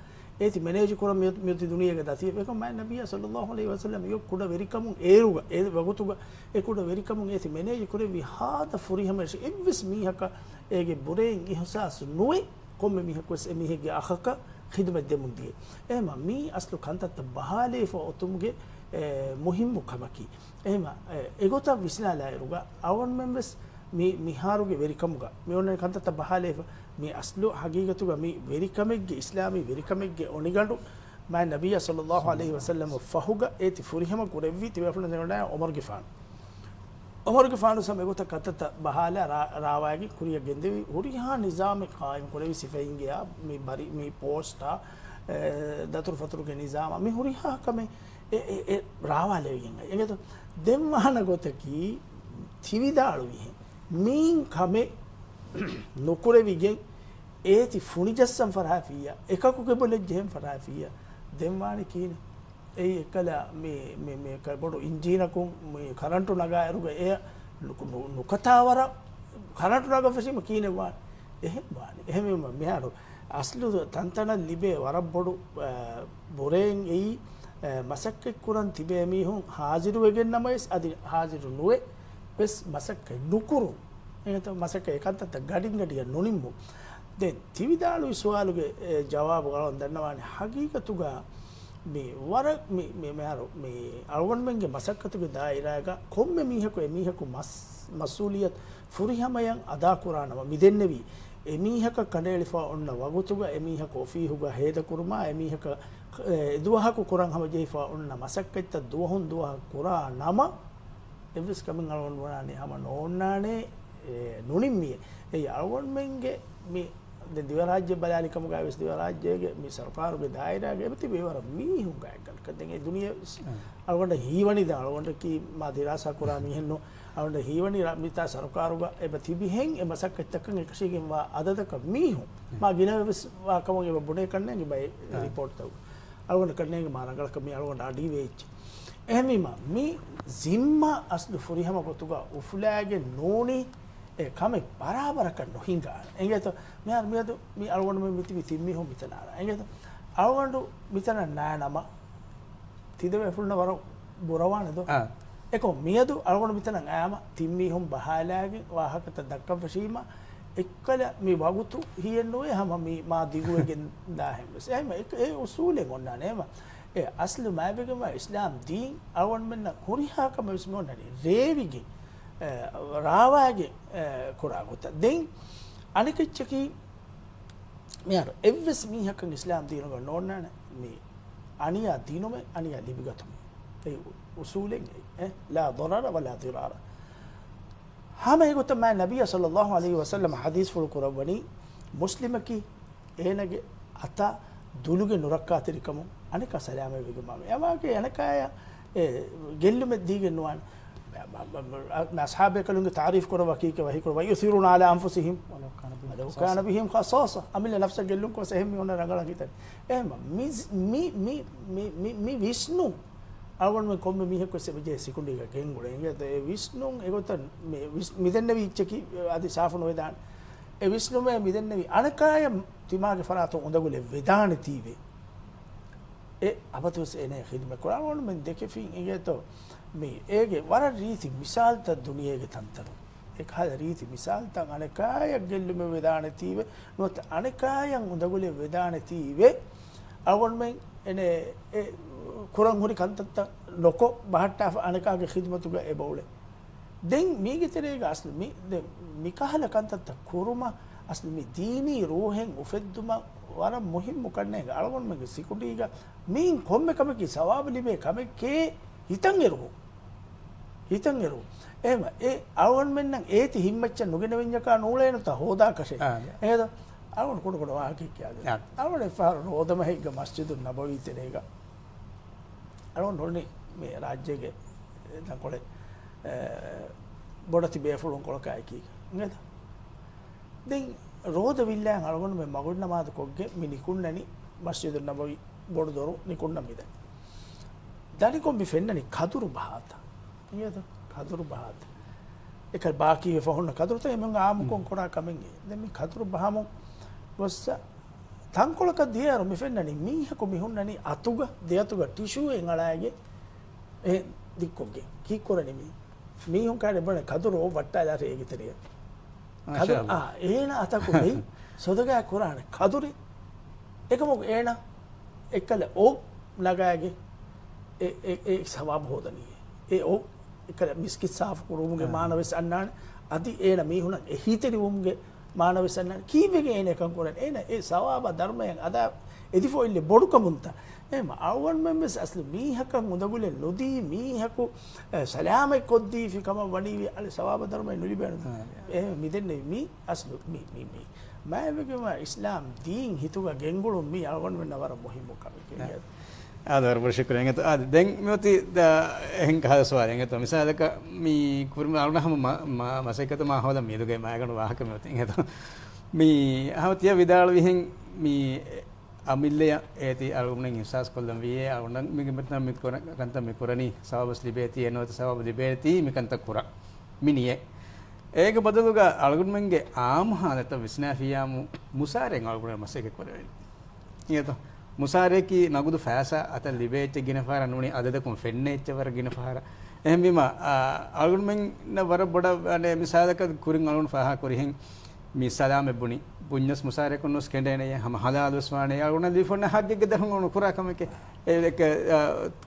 eti manage kuram miyuti duniyage dati ekam ma nabiya sallallahu alaihi wasallam yo kuda verikamun eruga e wagutuga e kuda verikamun eti manage kure vi hada furihama evvis mihaka ege bureyen ihsas nuwe komme mihakos emihege akhaka khidmat demundi ema mi aslu kantat bahale fo otumge muhimmu kamaki ema egota visnala eruga our members mi miharuge verikamuga mi onne kantat bahale mi aslu hagigatuga mi verikamegge islami verikamegge onigandu ma nabiyya sallallahu alaihi wasallam fahuga eti furihama kurevvi tiwafuna nena Omar Gifanu some egota katata bahala rawagi kuriya gendevi huriha nizam qaim kurevi sifeingia mi bari mi posta datur fatur ke nizam mi huriha kame rawale yenga egeto demmana gotaki tividalu min kame nokurevi gen eti funijassam farafiya ekaku ke bole jem farafiya demmani kine ei ekala me karbodu injina kum me karantu naga eruga e nukatawara karantu naga fashima kine wa ehme meharo aslu tantana libe warabbodu boren ei masakke kuran tibe mi hun haziru wegen namais adi haziru nuwe bes masakke nukuru eto masakke ekantata gadin gadiya nonimmu den tividalu sualuge jawabu galan dannawani hagigatuga me wara me meharo me algon menge masakkatuge dairaga komme mihaku emihaku masuliyat furihamayan ada kuranama midennevi emihaka kanelifa onna wagutuga emihaka ofihuga heda kurma emihaka duwahaku kuran hama jefa onna masakketta duwahun duwaha kura nama evis kamin algon wanane hama nonnane nunimmi ei algon menge me den diwa rajya balalikamu gaawes diwa rajyege mi sarkaruge dairaage ebti bewara mi hunga ekal kaden e duniya algonda hiwani da algonda ki ma dirasa kura mi henno algonda hiwani mita sarkaruga ebti bihen e masakkattakan ekasigen wa adadaka mi hu ma ginawes wa kamonge bune kanne ngi bay report taw algonda kanne ma rangalaka mi algonda adi weech ehmima mi zimma aslu furihama gotuga ufulaage noni e kame barabaraka nohinga engeto mear meadu mi algondu me miti miti mi ho mitanara engeto algondu mitana naanama tidave fulna waro borawana do eko meadu algondu mitana ngama timmi hom bahalage wahakata dakka fashima ekkala mi wagutu hiyenno e hama mi ma diguwegen dahem bes ehma e usule gonna nema e aslu maabegema islam din algon menna huriha kama bismonari revige raawage kuragota den anikechki miyaro evves mihakan islam dinoga nonnana mi aniya dinome aniya libigatum ei usulen la darara wala dirara hama egota ma nabiy sallallahu alaihi wasallam hadith ful kurabani muslimaki enage ata duluge nurakkatirikamu anika salama wegema yamage anakaya gellume digenwan أصحابك لهم تعريف كرة وكيك وهي كرة ويثيرون على أنفسهم ولو كان بهم خصاصة أمل نفسك لهم كسهم يونا رجلا كتير إما مي ويشنو أول ما يكون ميه كسب جه سكندي كأين غورينجا ده ويشنو إيكوتن ميدن نبي تشكي أدي سافون ويدان ويشنو ما ميدن نبي أنا كايا تيماغ فراتو عندك ويدان تيبي أبتوس إنه خدمة كرة أول من دكتور فين إيكتو me ege wara riti misal ta duniya ge tantaru ek hada riti misal ta anekaya gellume vedana tibe not anekaya undagule vedana tibe awon men ene kuran hori kantatta loko bahatta aneka ge khidmatuga e bawle den mi ge terega asli mi mi kahala kantatta kuruma asli mi dini ruhen ufedduma wara muhimmu kanne awon men sikudiga min komme kame ki sawab libe kame ke hitan eru එහෙම ඒ අවුන් මෙන්නම් ඒති හිම්මච්ච නොගෙන වෙඤ්ඤකා නූලේන ත හොදා කෂේ එහෙද අවුන් කොට කොට වාකි කියාද අවුන් ෆාර රෝදම හේග මස්ජිදු නබවි තෙරේග අවුන් Ronnie මේ රාජ්‍යගේ දැන් කොලේ බොඩති බේෆුලුන් කොලකයි කි නේද දැන් ರೋದ ವಿಲ್ಲಾಂಗ್ ಅಳಗೊಂಡು ಮೆ ಮಗುಡ್ನ ಮಾದ ಕೊಗ್ಗೆ ಮಿ ನಿಕುಣ್ಣನಿ ಮಸ್ಜಿದ್ ನಬವಿ ಬೊಡದೋರು ನಿಕುಣ್ಣಮಿದೆ ದಾನಿಕೊಂ ಮಿ ಫೆನ್ನನಿ ಕದುರು ಬಹಾತ ನಿಯದ ಕದುರು ಬಹಾತ එක ಬಾಕಿ ಫಹೊನ್ನ ಕದುರು ತೆ ಮಂಗ ಆಮುಕೊಂ ಕೊಡಾ ಕಮೆಂಗೆ ದೆನ್ ಮಿ ಕದುರು ಬಹಾಮು ವಸ್ಸ ತಂಕೊಳಕ ದಿಯರು ಮಿ ಫೆನ್ನನಿ ಮೀಹಕು ಮಿಹುನ್ನನಿ ಅತುಗ ದೇಯತುಗ ಟಿಶ್ಯೂ ಎಂಗಳಾಗೆ ಎ ದಿಕ್ಕೊಗ್ಗೆ ಕೀಕೊರನಿ ಮೀಹುಂ ಕಾಡೆ ಬಣ ಕದುರು ವಟ್ಟಾದಾರೆ ಏಗಿತರಿಯ කදුර ඒන අතකුයි සොදගෑ කුරාණ කදුරි එකමොක ඒන එකල ඕ ලගෑගේ ඒ සවාබ හෝදනීය ඒ ඕ එකල මිස්කිත් සාෆ කුරුමුගේ මානවෙස් අන්නාන අධි ඒන මීහුණ හිතෙරි උම්ගේ මානවෙස් අන්නාන කීවෙගේ ඒන එකම් කොරන ඒන ඒ සවාබ ධර්මයෙන් අද එදිෆෝ ඉල්ලේ බොඩු කමුන්ත එම අවුන් මෙම්බස් අස්ලි මීහක මුදගුලේ නොදී මීහකු සලාමයි කොද්දී ෆිකම වණීවි අල සවාබ ධර්මයෙන් නුලිබෑන ඒ මිදෙන්නේ මී අස්ලු මී මෑවගේම ඉස්ලාම් දීන් හිතුව ගෙන්ගුළු මී අවුන් වෙන වර මොහිමු කමේ ආදර වර්ෂිකරෙන් එත ආද දැන් මෙති එහෙන් කහද සවාරෙන් එත මිසාලක මී කුරුම අරුණහම මසයිකත මා හොද මීදුගේ මායකන වාහක මෙති එත මී හවතිය විදාල විහෙන් මී අමිල්ලය ඒති අරුණෙන් ඉස්සස් කොල්ලම් වියේ අරුණන් මිගෙමත් නම් මිකරන කන්ත මිකරණි සවබස් ලිබේති එනවත සවබ ලිබේති මිකන්ත කුර මිනියේ ඒක බදලුග අලුගුන්මන්ගේ ආමහාලත විස්නාෆියාමු මුසාරෙන් අලුගුන මසෙක කරවෙන ඊයත මුසාරේකි නගුදු ෆෑසා අත ලිබේච්ච ගිනපාර නුනි අදදකුම් ෆෙන්නෙච්ච වර ගිනපාර එහෙම බිම අලුගුන්මන් වර බොඩ අනේ මිසාලක කුරින් අලුන් ෆාහා කුරිහෙන් මි සලාම බුනි පුඤ්ඤස් මුසාරේක නොස් කෙඬේනේ හම හදාල් උස්මානේ අලුන ලිෆොන හග්ගෙක දහුන් කුරා කමක ඒක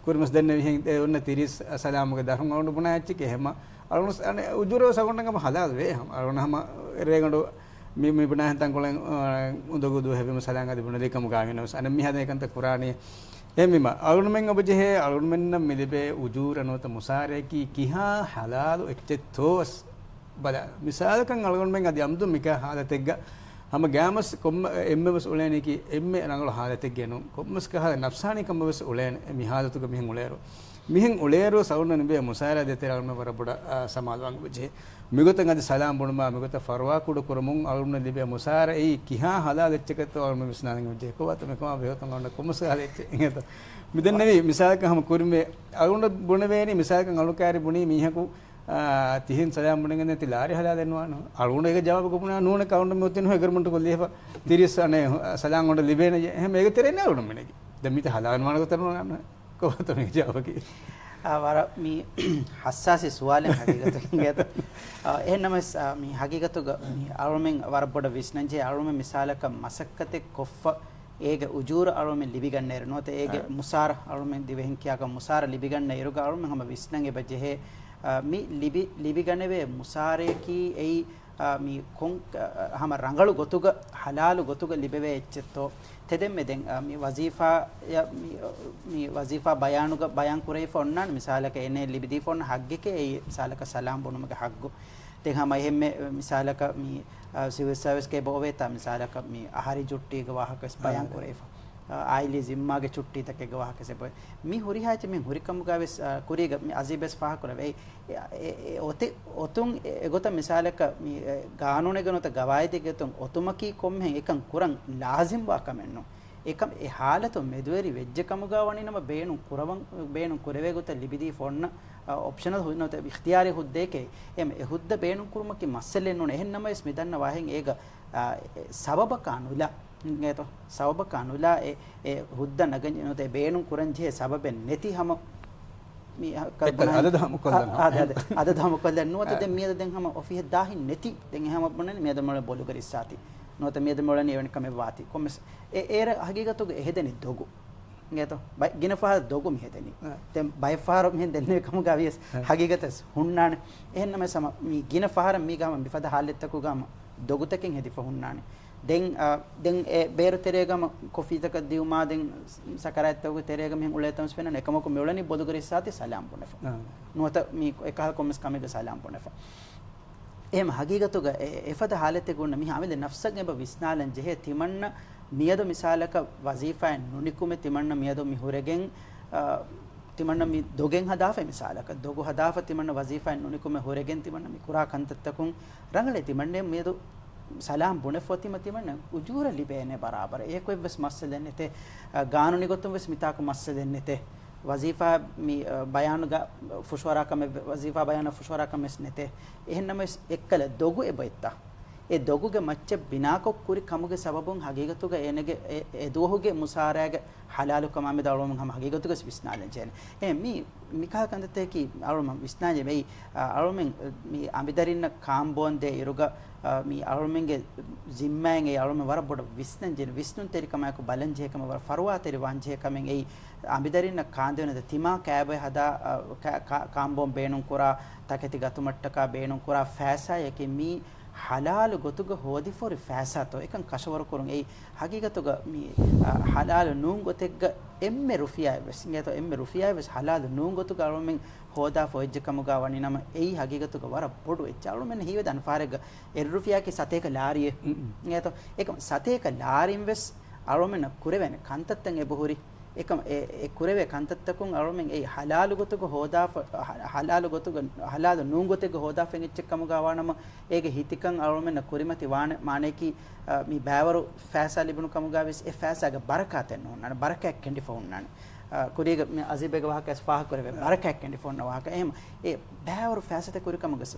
කුරිමස් දෙන්නේ විහෙන් ඔන්න තිරිස් සලාමක දහුන් අලුන බුනාච්චි කෙහෙම අලුන අනේ උජුරෝ සගොන්නගම හදාල් වේ හම අලුන හම රේගඬු මි බුනා හන්තන් කොලෙන් උදගුදු හැබෙම සලාංග දිබුන දෙකම ගාගෙනවස් අනේ මි හදේකන්ත කුරානේ එම්මිම අලුන මෙන් ඔබජේ අලුන මෙන්න මිලිබේ උජුර නොත මුසාරේකි කිහා හලාලු එච්චතෝස් බල මිසාලකන් අලුන මෙන් අදි අම්දු මික හාලතෙග්ග හම ගෑමස් කොම් එම්මස් උලේනේකි එම්මේ නංගල හාලතෙග් ගෙනු කොම්මස් කහ නෆ්සානි කම්බස් උලේන මි හාලතුක මිහෙන් උලේරෝ මිහෙන් උලේරෝ සවුන නිබේ මුසාරා දෙතරල්ම වරබඩ සමාදවන් වජේ මිගතන් අද සලාම් බොණමා මිගත ෆරවා කුඩ කරමුන් අලුන ලිබේ මුසාර ඒ කිහා හලා දෙච්චකත අලුන මිස්නානන් වජේ කොවත මෙකම බෙහතන් ගන්න කොමස් හාලෙච්ච ඉංගත මිදන් නෙවි මිසාලක හම කුරුමේ අලුන බොණ වේනි මිසාලකන් අලුකාරි බුණි මිහකු තිහින් සලාම් බොණගෙන නැති ලාරි හලා දෙනවා නෝ අලුන එක ජවාබ කොපුණා නෝන කවුන්ටර් මෙතන හොගර්මන්ට කොල්ලේප තිරිස් අනේ සලාම් වොඩ ලිබේන එහෙම ඒක තෙරෙන්නේ අලුන මෙනකි දැන් මිත හලාන වනක තරනවා ගන්න කොහොමද මේ ජවාබ කි වර මේ හස්සාසි සුවාලෙන් හගීගතකින් ගත එහෙනම මේ හගීගතුග මේ අරුමෙන් වර පොඩ විශ්නංජේ අරුමෙන් මිසාලක මසක්කතේ කොෆ ඒග උජූර අරුමෙන් ලිබිගන්න එරනොත ඒග මුසාර අරුමෙන් දිවෙහින් කියාක මුසාර ලිබිගන්න එරුග අරුමෙන් හැම විශ්නංගේ බජේ මි ලිබිගනවේ මුසාරේකි එයි මි කොන් හැම රංගලු ගොතුග හලාලු ගොතුග ලිබෙවේ එච්චතෝ තෙදෙම් මෙදෙන් මි වසීෆා බයානුග බයන් කුරේ ෆොන්නන් මිසාලක එනේ ලිබිදී ෆොන්න හග්ගෙක ඒ මිසාලක සලාම් බොනුමක හග්ගු තෙන් හැම එහෙම මිසාලක මි සිවිල් සර්විස් කේ බෝවේත මිසාලක මි ආහාරි ජුට්ටිග වාහකස් බයන් කුරේ ආයිලි zimmage චුට්ටි තකේ ගවාහක සෙපොයි මි හුරිහාච මි හුරිකම් ගාවෙස් කුරීග මි අසීබස් ෆාහ කරවේ ඔතේ ඔතුන් එගොත මිසාලක මි ගානුනේ ගනොත ගවායිති ගෙතුන් ඔතුමකි කොම්හෙන් එකන් කුරන් ලාසිම් වාකමෙන්නෝ එකම් ඒ හාලතු මෙදුවරි වෙජ්ජ කමුගා වනිනම බේනු කුරවන් බේනු කුරවේ ගොත ලිබිදී ෆොන්න ඔප්ෂනල් හොනොත ඉඛතියාරි හුද්දේකේ එම එහුද්ද බේනු කුරුමකි මස්සලෙන් නොන එහෙන්නම ස්මිදන්න වාහෙන් ඒක සබබ කානුලා නේත සවබ කනුලා ඒ හුද්ද නගන නොතේ බේනු කුරංජේ සබබෙන් නැති හැම මි අද දහම කොල්ලන අද දහම කොල්ලන නොත දෙ මියද දෙන් හැම ඔෆිහ දාහි නැති දෙන් හැම බොන්නේ මියද මොළ බොලු කරිසාති නොත මියද මොළ නෙවෙන කම වාති කොමස් ඒර හගීගතුග එහෙදෙනි දොගු නේත බයි ගිනෆා දොගු මිහෙදෙනි දැන් බයි ෆාර මෙන් දෙන්නේ කම ගාවියස් හගීගතස් හුන්නානේ එහෙන්නම සම මි ගිනෆාර මි ගාම බිෆද හාලෙත්තකු ගාම දොගුතකින් හෙදි ෆහුන්නානේ den beru teregam kofitaka diuma den sakarattagu teregam hen uletam spena ekamaku meulani bodu garissati salam punefa nuata mi ekah komes kamega salam punefa em hagigatuga efada halete gunna mi hamile nafsag eba visnalan jehe timanna miyadu misalaka wazifa nunikume timanna miyadu mi huregen timanna mi dogen hadafa misalaka dogu hadafa timanna wazifa nunikume huregen timanna mi kura kantattakun rangale timanne miyadu ಸಲಾಂ ಬುಣೆ ಫೋತಿ ಮತಿಮಣ್ಣ ಉಜೂರ ಲಿಬೇನೆ ಬರಾಬರ ಏಕೋ ಇವ್ಸ್ ಮಸ್ಸದೆನ್ನೆತೆ ಗಾನು ನಿಗೊತ್ತುಂ ವೆಸ್ ಮಿತಾಕು ಮಸ್ಸದೆನ್ನೆತೆ ವಜೀಫಾ ಮಿ ಬಯಾನುಗ ಫುಶ್ವರಾ ಕಮೆ ವಜೀಫಾ ಬಯಾನ ಫುಶ್ವರಾ ಕಮೆಸ್ ನೆತೆ එහෙන්නම එක්කල දොගු එබෙත්තා ඒ දොගුගේ මච්ච බිනාකොක් කුරි කමුගේ සබබුන් හගීගතුග එනගේ ඒ දුවහුගේ මුසාරාගේ හලාලු කමම දවලොම හම හගීගතුග විස්නාලෙන් ජෙන ඒ මි මිකා කන්දතේ කි අරුම විස්නාජේ වෙයි අරුමෙන් මි අඹදරින්න කාම්බොන්දේ ඉරුග මි අරුමෙන්ගේ ජිම්මෑන් ඒ අරුම වර බොඩ විස්නන් ජෙන විස්නුන් තෙරි කමයක බලන් ජේකම වර ෆරුවා තෙරි වංජේ කමෙන් ඒ අඹදරින්න කාන්දෙනද තිමා කෑබේ හදා කාම්බොන් බේනුන් කුරා තකති ගතුමට්ටකා බේනුන් කුරා ෆෑසා යකි මි හලාලු ගොතුග හෝදි ෆොරි ෆෑසාතෝ එකන් කෂවර කරුන් ඒ හගීගතුග මි හලාලු නූන් ගොතෙග්ග එම්මෙ රුෆියා වෙස් නේතෝ එම්මෙ රුෆියා වෙස් හලාලු නූන් ගොතුග අරුමෙන් හෝදා ෆොයිජ්ජ කමුගා වනි නම එයි හගීගතුග වර බොඩු එච්චාලු මෙන්න හීවෙ දන් ෆාරෙග එර් රුෆියා කි සතේක ලාරිය නේතෝ එක සතේක ලාරින් වෙස් අරුමෙන් කුරෙවෙන කන්තත්තන් එ බොහුරි එකම ඒ කුරෙවේ කන්තත්තකුන් අරුමෙන් ඒ හලාලු ගොතුග හෝදා හලාලු ගොතුග හලාලු නූන් ගොතෙග හෝදා ෆෙන්ච්ච කමුගා වනම ඒගේ හිතිකන් අරුමෙන් කුරිමති මානේකි මි බෑවරු ෆෑසා ලිබුණු කමුගා වෙස් ඒ ෆෑසාගේ බරකාතෙන් නෝන බරකයක් කෙන්ඩි ෆෝන්නන කුරියග අසීබේග වහකස් ෆාහ කරවේ බරකයක් කෙන්ඩි ෆෝන්න වහක එහෙම ඒ බෑවරු ෆෑසත කුරි කමුගස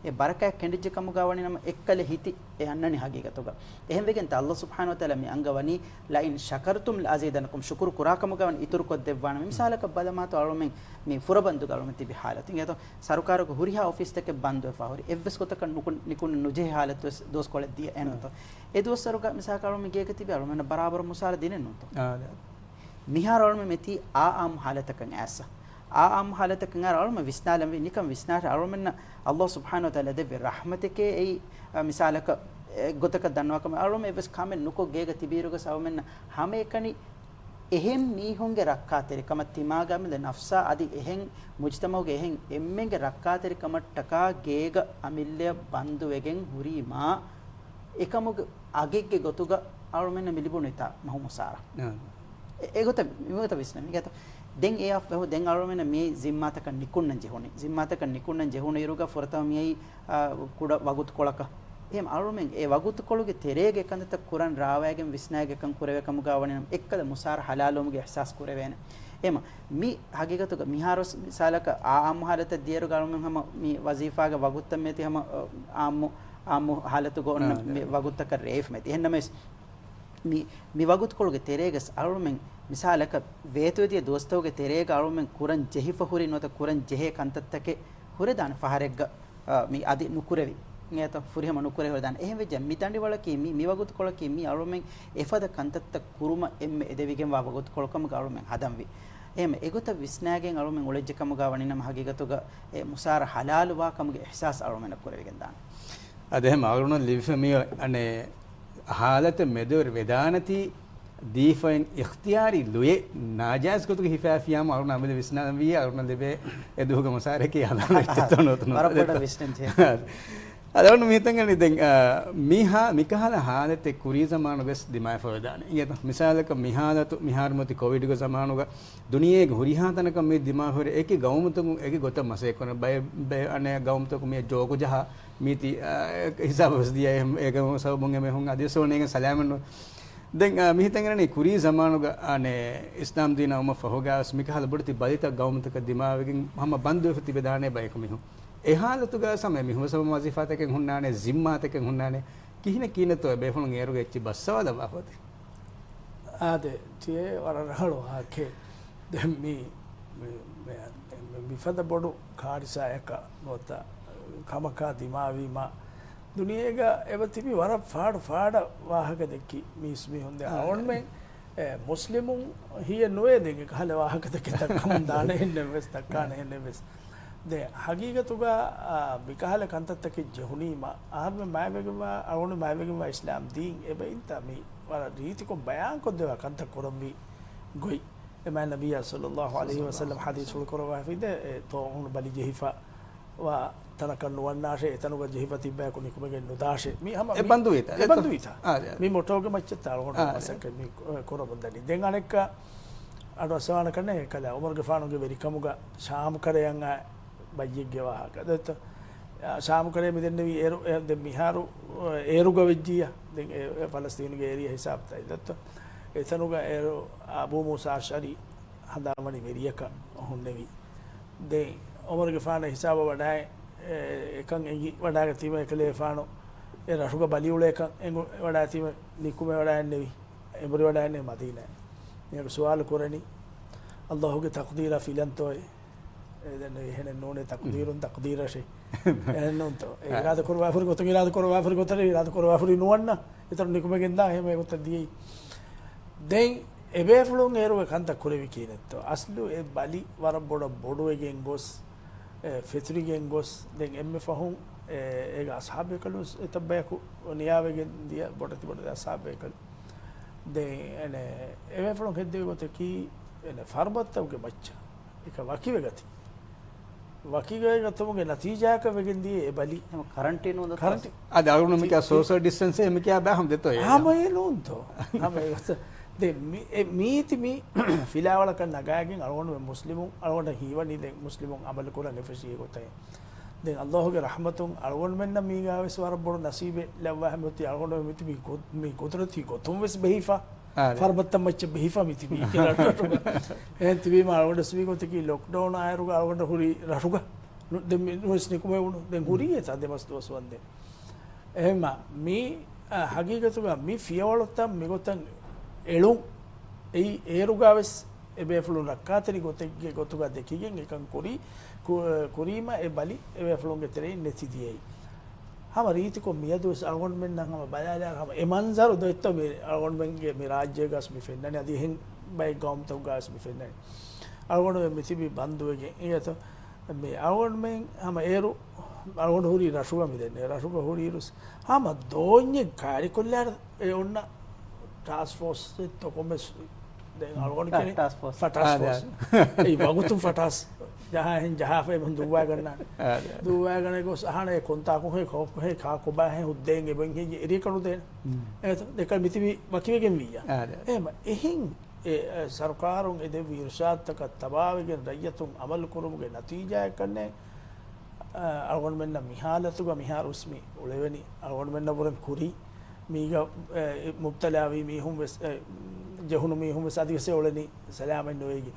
ඒ බරකයක් කෙන්ඩිජ කමුගා වනි නම එක්කල හිති ඒ අන්නනි හගීගතුග එහෙම වෙගෙන් ත අල්ලාහ් සුබ්හානහු වතාලා මි අංගවනි ලයින් ශකර්තුම් ලඅසීදනකුම් ශුක්‍ර කුරා කමුගා වනි ඉතුරු කොත් දෙවවන මිසාලක බලමාත අරුමෙන් මි ෆුරබන්දු ගලොම තිබි حالت ඒතෝ සරුකාරක හුරිහා ඔෆිස් තක බන්දු ෆාහුරි එවස් කොතක නිකුන් නුජේ حالت දොස් කොල දී එනතෝ ඒ දොස් සරුක මිසාකරොම ගේක තිබි අරුමෙන් බරාබර මුසාල දිනෙන් නතෝ මිහාරොල්ම මෙති ආම් حالتකන් ඇස ආම් حالتකන් අරුම විස්නාලම නිකම් විස්නාට අරුමෙන් අල්ලාහ් සුබ්හානහු වතාලා දෙවි රහමතකේ ඒ මිසාලක ගොතක දන්නවකම අරුම එවස් කමෙන් නුකෝ ගේක තිබීරුක සවමෙන් හැම එකනි එහෙම් මීහුන්ගේ රක්කාතරිකම තිමාගමද නෆ්සා අදි එහෙන් මුජ්තමෝගේ එහෙන් එම්මෙන්ගේ රක්කාතරිකම ටකා ගේග අමිල්ලය බන්දු වෙගෙන් හුරීමා එකමුග අගෙග්ගේ ගොතුග අරුමෙන් මිලිබුනිතා මහමුසාර ඒගොත මිගොත විස්න මිගත දෙන් ඒ අෆ බහු දෙන් අරුමෙන් මේ zimmataka නිකුන්නන් ජෙහුනේ zimmataka නිකුන්නන් ජෙහුනේ ඉරුග ෆොරතම මියයි කුඩ වගුත් කොලක එහෙම අරුමෙන් ඒ වගුත් කොළුගේ තෙරේගේ කන්දත කුරන් රාවයගෙන් විස්නායගේ කන් කුරවේ කමුගාවණෙන් එක්කද මුසාර හලාලොමුගේ ihsas කුරවේන එහෙම මි හගීගතුක මිහාරොස් මිසාලක ආම් حالت දියරු ගරුමෙන් හැම මි වසීෆාගේ වගුත් මෙති හැම ආම්මු حالت ගොන්න මේ වගුත්තක රේෆ් මෙති එහෙන්නම මි වගුත් කොළුගේ තෙරේගේ අරුමෙන් මිසාලක වේතුවේදී දෝස්තෝගේ තෙරේගේ අරුමෙන් කුරන් ජෙහිෆ හුරි නොත කුරන් ජෙහෙ කන්තත්තකේ හුරදාන ෆහරෙග්ග මි අදි නුකුරෙවි ngeto furihama nukure hodan ehme jam mitandi wala ki mi wagut kola ki mi arumen efada kantatta kuruma emme edevigen wa wagut kolkam garumen hadamvi ehme egota visnagen arumen olejjekam ga waninam hagigatuga e musar halal wa kamge ihsas arumen kurevegen dan adehma aruna livmi ane halata medur vedanati දීෆෙන් ඉක්තියාරි ලුයේ නාජාස් කොතුක හිෆාෆියාම අරුණ අමද විස්නාම් වී අරුණ දෙබේ එදුහක මසාරකේ හදාන ඉච්චතනොතන වරපොඩ විස්නන් J ಅದನ್ನು ಮೀತಂಗನಿ ದೆಂಗ Miha ಮಿಕಹಲ ಹಾಲತೆ ಕುರಿ ಜಮಾನುಗಸ್ ದಿಮಾಯ ಫವದಾನೆ ಇಯತ ಮಿಸಾಲಕ ಮಿಹಾಲತು ಮಿಹಾರ್ಮತಿ Covid ಗ ಜಮಾನುಗ ದುನಿಯೆಗೆ ಹುರಿಹಾತನಕ ಮಿ ದಿಮಾ ಹೊರೆ ಏಕಿ ಗೌಮತು ಏಕಿ ಗೊತ್ತ ಮಸೆ ಕೊನ by ಅನೆ ಗೌಮತು ಮಿ ಜೋಗು ಜಹ ಮೀತಿ ಹಿಸಾಬ ವಸ್ದಿಯ ಏಕ ಸಬುಂಗೆ ಮೆ ಹುಂ ಅದಿಸೋನೆಗೆ ಸಲಾಮನು ದೆಂಗ ಮಿಹಿತಂಗನಿ ಕುರಿ ಜಮಾನುಗ ಅನೆ ಇಸ್ಲಾಂ ದೀನ ಉಮ ಫಹೋಗಾಸ್ ಮಿಕಹಲ ಬುಡ್ತಿ ಬಲಿತ ಗೌಮತಕ ದಿಮಾವಿಗೆ ಹಮ ಬಂದು ಫತಿ ಬೆದಾನೆ ಬೈಕ ಮಿಹು එහාලතුග සමය මිහුම සම වසිෆාතකෙන් හුන්නානේ zimmatකෙන් හුන්නානේ කිහින කීනතෝ බෙෆුණු ගේරුගේ එච්චි බස්සවද බපති ආදේ තියේ වරරහලෝ ආකේ දෙම්මි මිෆද බොඩු කාරිසායක නොත කමකා දිමාවීම දුනියේග එවතිපි වර ෆාඩ වාහක දෙකි මිස්මි හොන්දේ අවොන්මෙන් මුස්ලිමුන් හිය නොයේ දෙක කහල වාහක දෙක තක්කම් දාන එන්නේ වෙස් තක්කාන එන්නේ වෙස් de hagigatuga mikahale kantattake jehunima ahme maivegwa awunu maivegwa islam din ebe inta mi wala riti ko bayan ko dewa kanta korombi goi ema nabiy sallallahu alaihi wasallam hadith ul korwa fide to un bali jehifa wa tanakan wannashe etanuga jehifa tibba ko nikumege nudashe mi hama e bandu ita mi motoge macchata awunu masake mi korobandani den anekka ado sawana kanne kala umar gafanuge veri kamuga sham kareyanga බයියෙක්ගේ වාහක දත ශාම කරේ මෙදෙන්නවි ඒරු දැන් මිහාරු ඒරුග වෙජ්ජිය දැන් ඒ ෆලස්තීන්ගේ area හිසාබ්තයි දත්ත එතනුග ඒරු අබූ මූසා අෂරි හදාමනි මෙරියක හොන්නෙවි දැන් ඔමරගේ ෆාන හිසාබ වඩායි එකන් එගි වඩාග theme එකලේ ෆානෝ ඒ රසුග බලියුල එක වඩා theme නිකුම වඩා එන්නෙවි එබරි වඩා එන්නේ මදීනා මේක සුවාල කරණි අල්ලාහ්ගේ තක්දීර ෆිලන්තෝයි දැන් එහෙන නෝනේ තක්දීරුන් තක්දීරෂේ එන්නොන්තෝ ඒ ඉරාද කරවා ෆරි ගොතේ ඉරාද කරවා ෆරි ගොතේ ඉරාද කරවා ෆරි නුවන්න ඒතර නිකුමගෙන් දා එහෙම ඒකත් දී දැන් එබේ ෆලුන් ඒරුව කන්ත කුරෙවි කියනත්තෝ අස්ලු ඒ බලි වර බොඩුවගෙන් ගොස් ෆිත්‍රිගෙන් ගොස් දැන් එම්මෙ ෆහුන් ඒක අස්හාබේ කලුස් එතබ්බයකු නියාවගෙන් දිය බොඩති බොඩ අස්හාබේ කලු දැන් එනේ එබේ ෆලුන් හෙද්දේ ගොතේ කී එනේ ෆර්බත්තවගේ මච්චා ඒක වකිවේ ගති වකිගේ ගතමුගේ නතිජාක වෙගෙන්දී ඒ බලි කරන්ටි නෝද කරන්ටි අද අරුණ මික සෝෂල් ඩිස්ටන්ස් එම කියා බෑ හම් දෙතෝ ආම ඒ නෝන්තෝ ආම ඒ මීති මී ෆිලාවල කන් නගාගෙන් අරවන මුස්ලිමුන් අරවන හීවනි දැන් මුස්ලිමුන් අමල කරන ෆෙෂී ගොතේ දැන් අල්ලාහගේ රහමතුන් අරවන මෙන්න මීගාවස් වර බොර නසීබේ ලව්වා හැමති අරවන මිති මේ ගොතරති ගොතුම් වෙස් බෙහිෆා ෆර්බත්ත මච්ච බෙහිෆා මිති මී කියලා එහෙන් තිබීම අරවන ස්වී ගොතකි ලොක්ඩවුන් ආයරුග අරවන හුරි රහුග දැන් මුස්ලිම් කුමේ වුණු දැන් හුරියේ තදමස් දොස් වන්දේ එහෙම මේ හගීගතුග මේ ෆියවලොත්ත මෙගොතන් එළුම් ඒ ඒරුගාවස් එබේෆලු රක්කාතරි ගොතෙක්ගේ ගොතුග දෙකකින් එකන් කුරීම ඒ බලි එබේෆලුන්ගේ තරේ නැතිදියයි හම රීතිකො මියදුස් අල්ගොන් මෙන්න හම බයාලා හම එමන්සරු දෙත්ත මේ අල්ගොන් මෙන්ගේ මේ රාජ්‍ය ගස් මි ෆෙන්නනේ අදී හින් බයි ගොම් තව ගස් මි ෆෙන්නනේ අල්ගොන් මෙතිබි බන්දුවගේ ඒත මේ අල්ගොන් මෙන් හම ඒරු අල්ගොන් හුරි රසුග මිදෙන්නේ රසුග හුරි රුස් හම දෝඤ්ඤ කාරි කොල්ලාර ඒ ඔන්න ටාස් ෆෝස් තොකොමස් දැන් අල්ගොන් කෙනෙක් ටාස් ෆෝස් ඒ වගුතුම් ෆටාස් ජහන් ජහෆේ බන් දුවා ගන්න දුවා ගන්න කොස් අහනේ කොන්තා කොහේ කොහේ කා කොබා හැ උද්දෙන් එබන් හි ඉරි කණු දෙන ඒත දෙක මිතිවි වකිවගෙන් වියා එහෙම එහින් සර්කාරුන් එද විර්ෂාත්තක තබාවගෙන් රයතුන් අමල් කුරුමුගේ නතිජා කන්නේ අල්ගොන් මෙන්න මිහාලතුග මිහාර උස්මි උලෙවනි අල්ගොන් මෙන්න වරන් කුරි මීග මුබ්තලාවි මිහුම් ජහුනු මිහුම් සාදිසේ ඔලනි සලාමෙන් නොවේගි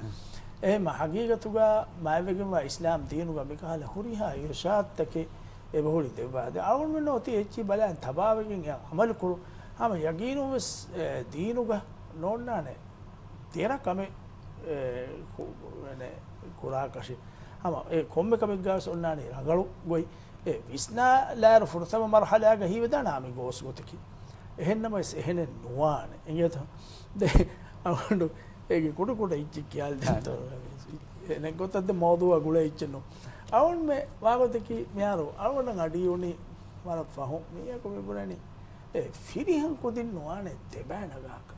එහෙම හගීගතුගා මායවගෙන් ඉස්ලාම් දීනුගා මිකහල හුරිහා ඉර්ෂාත්තකේ ඒ බහුලි දෙවාද අල්ගොන් මෙන්න ඔති එච්චි බලයන් තබාවගෙන් අමල් කුරු හම යගීනු දීනුගා නොන්නානේ තේර කම නේ කුරාකෂි හම ඒ කොම්මෙ කමෙක් ගාස් ඔන්නානේ රගලු ගොයි ඒ විස්නා ලාර ෆුර්තම මර්හලාග හිවදානාමි ගෝස් ගොතකි එහෙන්නම එහෙන නුවාන එංගත දෙ අවඬු ඒකේ කුඩු කුඩ ඉච්චි කියල් දතෝ එනේ ගොතද්ද මෝදුව ගුල ඉච්චනෝ අවුන් මේ වාගතකි මෙයාරෝ අවුන් අඩි උනි මර ෆහො මියක මෙබුණනි ඒ ෆිරිහන් කොදින් නුවානේ දෙබෑ නගාක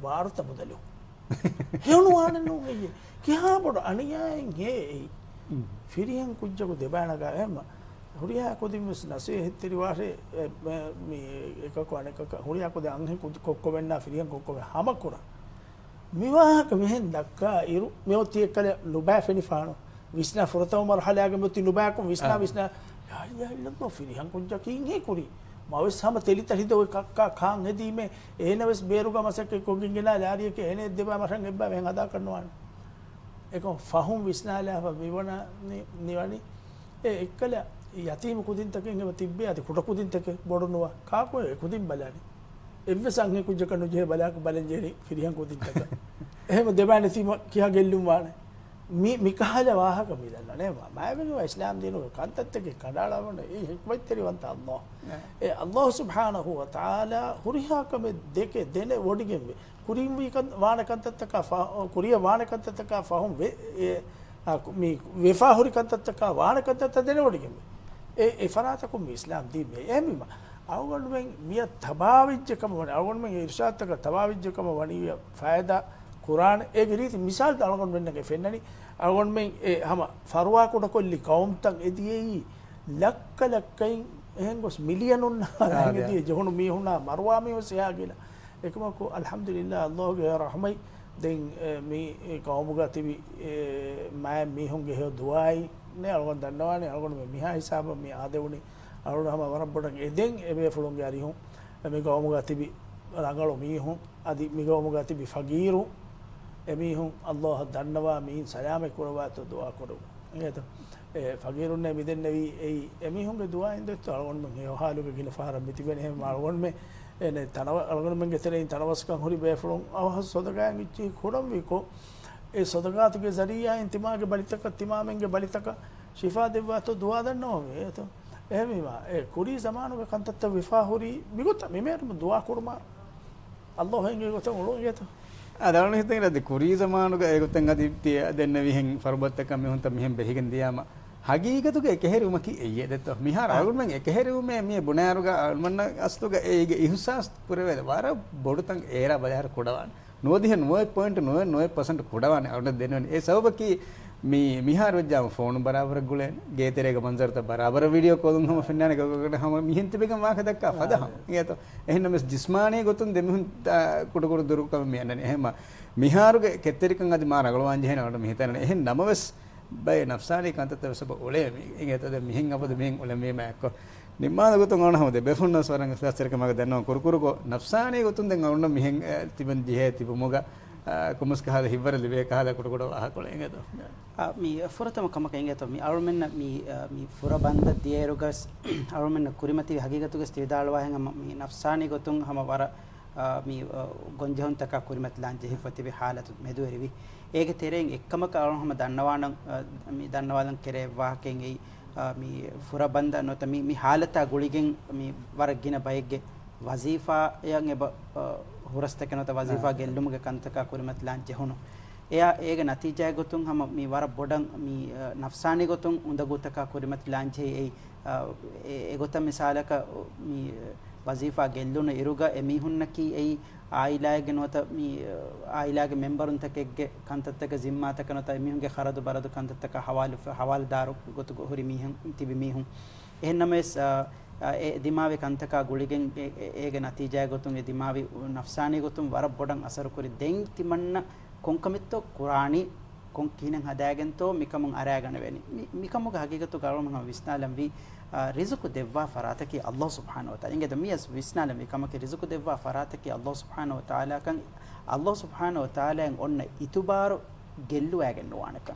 වාර්ත මුදලු හෙවුනුවාන නුගේ කියා බොඩ අනියායෙන් ගේ ෆිරිහන් කුජ්ජක දෙබෑ නගා එම හුරියා කොදින් මස් නසේ හිටිරි වාසේ මේ එකක අනේක හුරියා කොද අංහෙ කොක්ක වෙන්න ෆිරිහන් කොක්ක හම කුරා මිවාහක මෙහෙන් දක්කා ඉරු මෙොති එක්කල නුබෑ ෆෙනිෆානෝ විස්නා ෆොරතව මර්හලාගේ මෙොති නුබෑක විස්නා යා ඉල්ලතෝ ෆිරිහන් කුජ්ජකින් හේ කුරි මවස් හැම තෙලිත හිත ඔය කක්කා ખાන් හෙදීමේ එහෙනවස් බේරුග මසක කොගින් ගෙනා ලාරියක එහෙනේ දෙබා මරන් එබ්බා මෙන් අදා කරනවා ඒක ෆහුම් විස්නාලා විවන නිවනි ඒ එක්කල යතීම කුදින් තකෙන් එම තිබ්බේ අද කුඩ කුදින් තක බොඩනවා කාකෝ කුදින් බලන්නේ එව්ව සංඝේ කුජ්ජ කනු ජේ බලාක බලෙන්ජේරි ෆිරිහන් කුදින් තක එහෙම දෙබානේ තීම කියා ගෙල්ලුම් වානේ මිකහල වාහක මිදන්න නේ මායවගේ ඉස්ලාම් දිනුක කන්තත්තේ කඩාලවන ඒ හික්මත්තරි වන්ත අල්ලාහ් ඒ අල්ලාහ් සුබ්හානහු වතාලා හුරිහාකම දෙකේ දෙන වඩිගෙන් කුරිම් වී වාන කන්තත්තක කුරිය වාන කන්තත්තක ෆහුම් මේ වෙෆා හුරි කන්තත්තක වාන කන්තත්ත දෙන වඩිගෙන් ඒ ෆරාතකු ඉස්ලාම් දී මේ එමිම අවගොන් මෙන් මිය තබාවිජ්ජකම වන අවගොන් මෙන් ඉර්ෂාදක තබාවිජ්ජකම වණී ෆායදා කුරාන ඒ ගිරිති මිසාල් අලගොන් වෙන්නගේ ෆෙන්නනි අලගොන් මෙන් ඒ හැම ෆරුවා කොට කොල්ලි කවුම්තන් එදියේයි ලක්ක ලක්කයින් එහෙන් ගොස් මිලියනුන් නාරගෙදී ජොහුණු මීහුණා මරුවා මිය සයා කියලා එකමකෝ අල්හම්දුලිල්ලාහ් අල්ලාහ්ගේ රහමයි දැන් මේ කවුමුගා තිබි මෑ මීහුන්ගේ හේ දුවයි නේ අලගොන් දන්නවානේ අලගොන් මේ මිහා හිසාබ මේ ආදෙවුනි අලගොන් හැම වරබ්බඩන් එදෙන් එබේ ෆලොන් ගාරි හො මේ ගෝමුගා තිබි රංගලෝ මීහොන් අදි මේ ගෝමුගා තිබි ෆගීරු එමීහොන් අල්ලාහ් දන්නවා මීන් සලාමේ කරවාත දුආ කරු නේද ඒ ෆගීරුන්නේ මිදෙන්නේවි ඒ එමීහොන්ගේ දුආ ඉඳත් අලගොන් මේ හාලුගේ ගිල ෆාර මිතිබෙන හැම අලගොන් මේ එනේ තනව අලගොන් මගේ තෙරෙන් තනවස්කම් හොරි බේ ෆලොන් අවහස් සොදගාන් ඉච්චි කොඩම් විකෝ ඒ සොදගාතුගේ ज़रिया इंतिमाගේ බලිතක තිමාමෙන්ගේ බලිතක ශිෆා දෙවतो දුවා දන්නවා මේ તો එහෙමවා ඒ කුරි සමානුක කන්තත් විෆාහුරි මිගොත මෙමෙරම දුවා කුර්මා අල්ලාහ්ගේ ගොත උලෝයත අදාන හිතේනද කුරි සමානුක ඒ ගොතෙන් අදිත්‍ය දෙන්න විහෙන් ෆර්බත්තක මෙහොන්ත මෙහෙන් බෙහිගෙන් දියාම හගීගතුක එකහෙරුම කි එයේ දෙත මිහාර අලුන් මං එකහෙරුම මේ බුනාරුග අල්මන්න අස්තුග ඒගේ ඉහුසස් පුරවේද වර බොඩුතන් ඒරා බයහර කොඩවන්න නොදිහ 9.9% කොඩවන්නේ අවුන දෙනවනේ ඒ සවබකි මේ මිහාර වෙජ්ජාම ෆෝන් බරාබර ගුලෙන් ගේතරේක මන්සර්ත බරාබර වීඩියෝ කෝලුන් හම ෆින්නානේ ගගකට හම මිහින් තිබෙකම වාක දක්කා ෆදහම ඒත එහෙනම් මෙස් ජිස්මානී ගොතුන් දෙමුන් කුඩ කුඩ දුරුකම මියන්නේ එහෙම මිහාරුගේ කෙත්තරිකන් අදි මාර අගලවන් ජෙහෙනවට මිහිතන එහෙන් නමවස් බය නෆ්සානී කන්තත වසබ ඔලේ ඒතද මිහින් අපද මිහින් ඔලේ මේ මෑක්ක නිම්මාද ගොතුන් ඕනහමද බෙෆුන්න සවරංග ස්ලාස්තරක මග දන්නව කුරුකුරුකෝ නෆ්සානී ගොතුන් දෙන් ඔන්න Mihin තිබන් ජෙහෙ තිබුමග kumus kahada hibbar libe kahada kudu kudu ah kole engeto mi furatama kamaka engeto mi arumenna mi furabanda dierugas arumenna kurimati hagigatugas tidalwa henga mi nafsani gotun hama wara mi gonjehon taka kurimat lanje hifati bi halatu medu erivi ege tereng ekkamaka arun hama dannawanan mi dannawalan kere waken ei mi furabanda nota mi halata guligen mi wara gina bayegge wazifa yang eba හුරස්තකනත වසීෆා ගෙල්ලුමගේ Kanthaka කුරිමත් ලාංච හොනු එයා ඒග නතිජය ගොතුන් හම මේ වර බොඩන් මේ නෆ්සානි ගොතුන් උඳ ගොතක කුරිමත් ලාංචේ ඒ ගොත මිසාලක මේ වසීෆා ගෙල්ලුන ඉරුග එමිහුන්නකි ඒ ආයිලාගේ නොත මේ ආයිලාගේ මෙම්බරුන් තකෙක්ගේ කන්තත්තක zimmatක නොත එමිහුන්ගේ ಖರದು ಬರದು කන්තත්තක හවාල්දාරු ගොතු හොරි මිහුන් තිබි මිහුන් එහෙන්නමස් ඒ දිමාවේ කන්තක ගුලිගෙන් ඒගේ නතිජය ගොතුන් ඒ දිමාවි නෆ්සානි ගොතුන් වර බොඩන් අසර කුරි දෙන් තිමන්න කොන්කමිත්තෝ කුරානි කොන් කිනෙන් හදාගෙන්තෝ මිකමුන් අරයගෙන වෙනි මිකමුග හගීගතු ගරම විස්නාලම් වි රිසුකු දෙවවා ෆරාතකි අල්ලාහ් සුබ්හානහු වතාලා ඉංගෙද මියස් විස්නාලම් මිකමක රිසුකු දෙවවා ෆරාතකි අල්ලාහ් සුබ්හානහු වතාලා කන් අල්ලාහ් සුබ්හානහු වතාලා ඔන්න ඉතුබාරු ගෙල්ලුවාගෙන නොවනක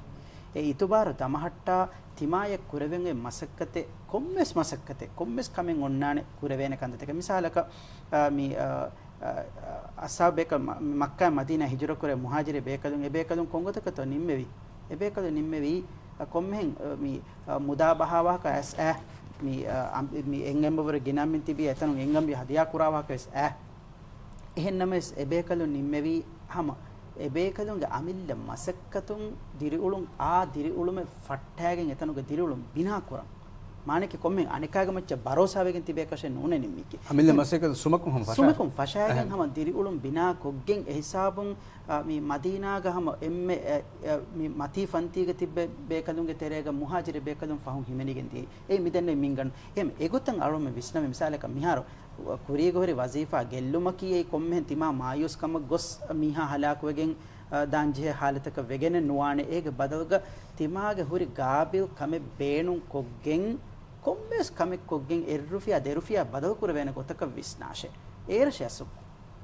ඒ ඉතුබාරු තමහට්ටා තිමාය කුරවෙන්ගේ මසක්කතේ කොම්මස් මසක්කතේ කොම්මස් කමෙන් ඔන්නානේ කුරවේන කන්දතක මිසාලක මේ අසාබේක මක්කා මදීනා හිජර කුර මුහාජිරේ බේකලුන් එබේකලුන් කොංගතකතෝ නිම්මෙවි එබේකලුන් නිම්මෙවි කොම්මෙන් මේ මුදාබහාවක ඇස් මේ එංගම්බවර ගිනම්මින් තිබී එතන එංගම්බි හදියා කුරාවක ඇස් එහෙන්නම එබේකලුන් නිම්මෙවි හම එබේකලුන්ගේ අමිල්ල මසක්කතුන් දිරිඋලුන් දිරිඋලුමේ ෆට්ටෑගෙන් එතනුගේ දිරිඋලුම් බිනා කරන් මානෙක කොම්මෙන් අනිකාගේ මච්ච බරෝසාවෙන් තිබේකෂේ නෝනේ නිම්මිකි අමිල්ල මසක සුමකුම් හම් සුමකුම් ෆෂාගෙන් හම දිරිඋලුම් බිනා කොග්ගෙන් එහිසාබුන් මේ මදීනාගහම එම්මෙ මේ මති ෆන්තිගේ තිබ්බේ බේකලුන්ගේ තෙරේග මුහාජිර බේකලුන් ෆහුන් හිමෙනිගෙන් දී ඒ මිදෙන්නේ මින්ගන් එහෙම ඒගොතන් අරොම විශ්නම මිසාලක මිහාරෝ කුරියගොරි වසීෆා ගෙල්ලුමකි ඒ කොම්මෙන් තිමා මායුස්කම ගොස් මිහා හලාකුවගෙන් දාංජේ हालतක වෙගෙන නුවානේ ඒගේ බදල්ග තිමාගේ හුරි ගාබිල් කම බේනුන් කොග්ගෙන් කොම්මස් කම කොග්ගෙන් එරුෆියා දෙරුෆියා බදල් කුර වෙන කොතක විස්නාෂේ ඒර්ෂයසු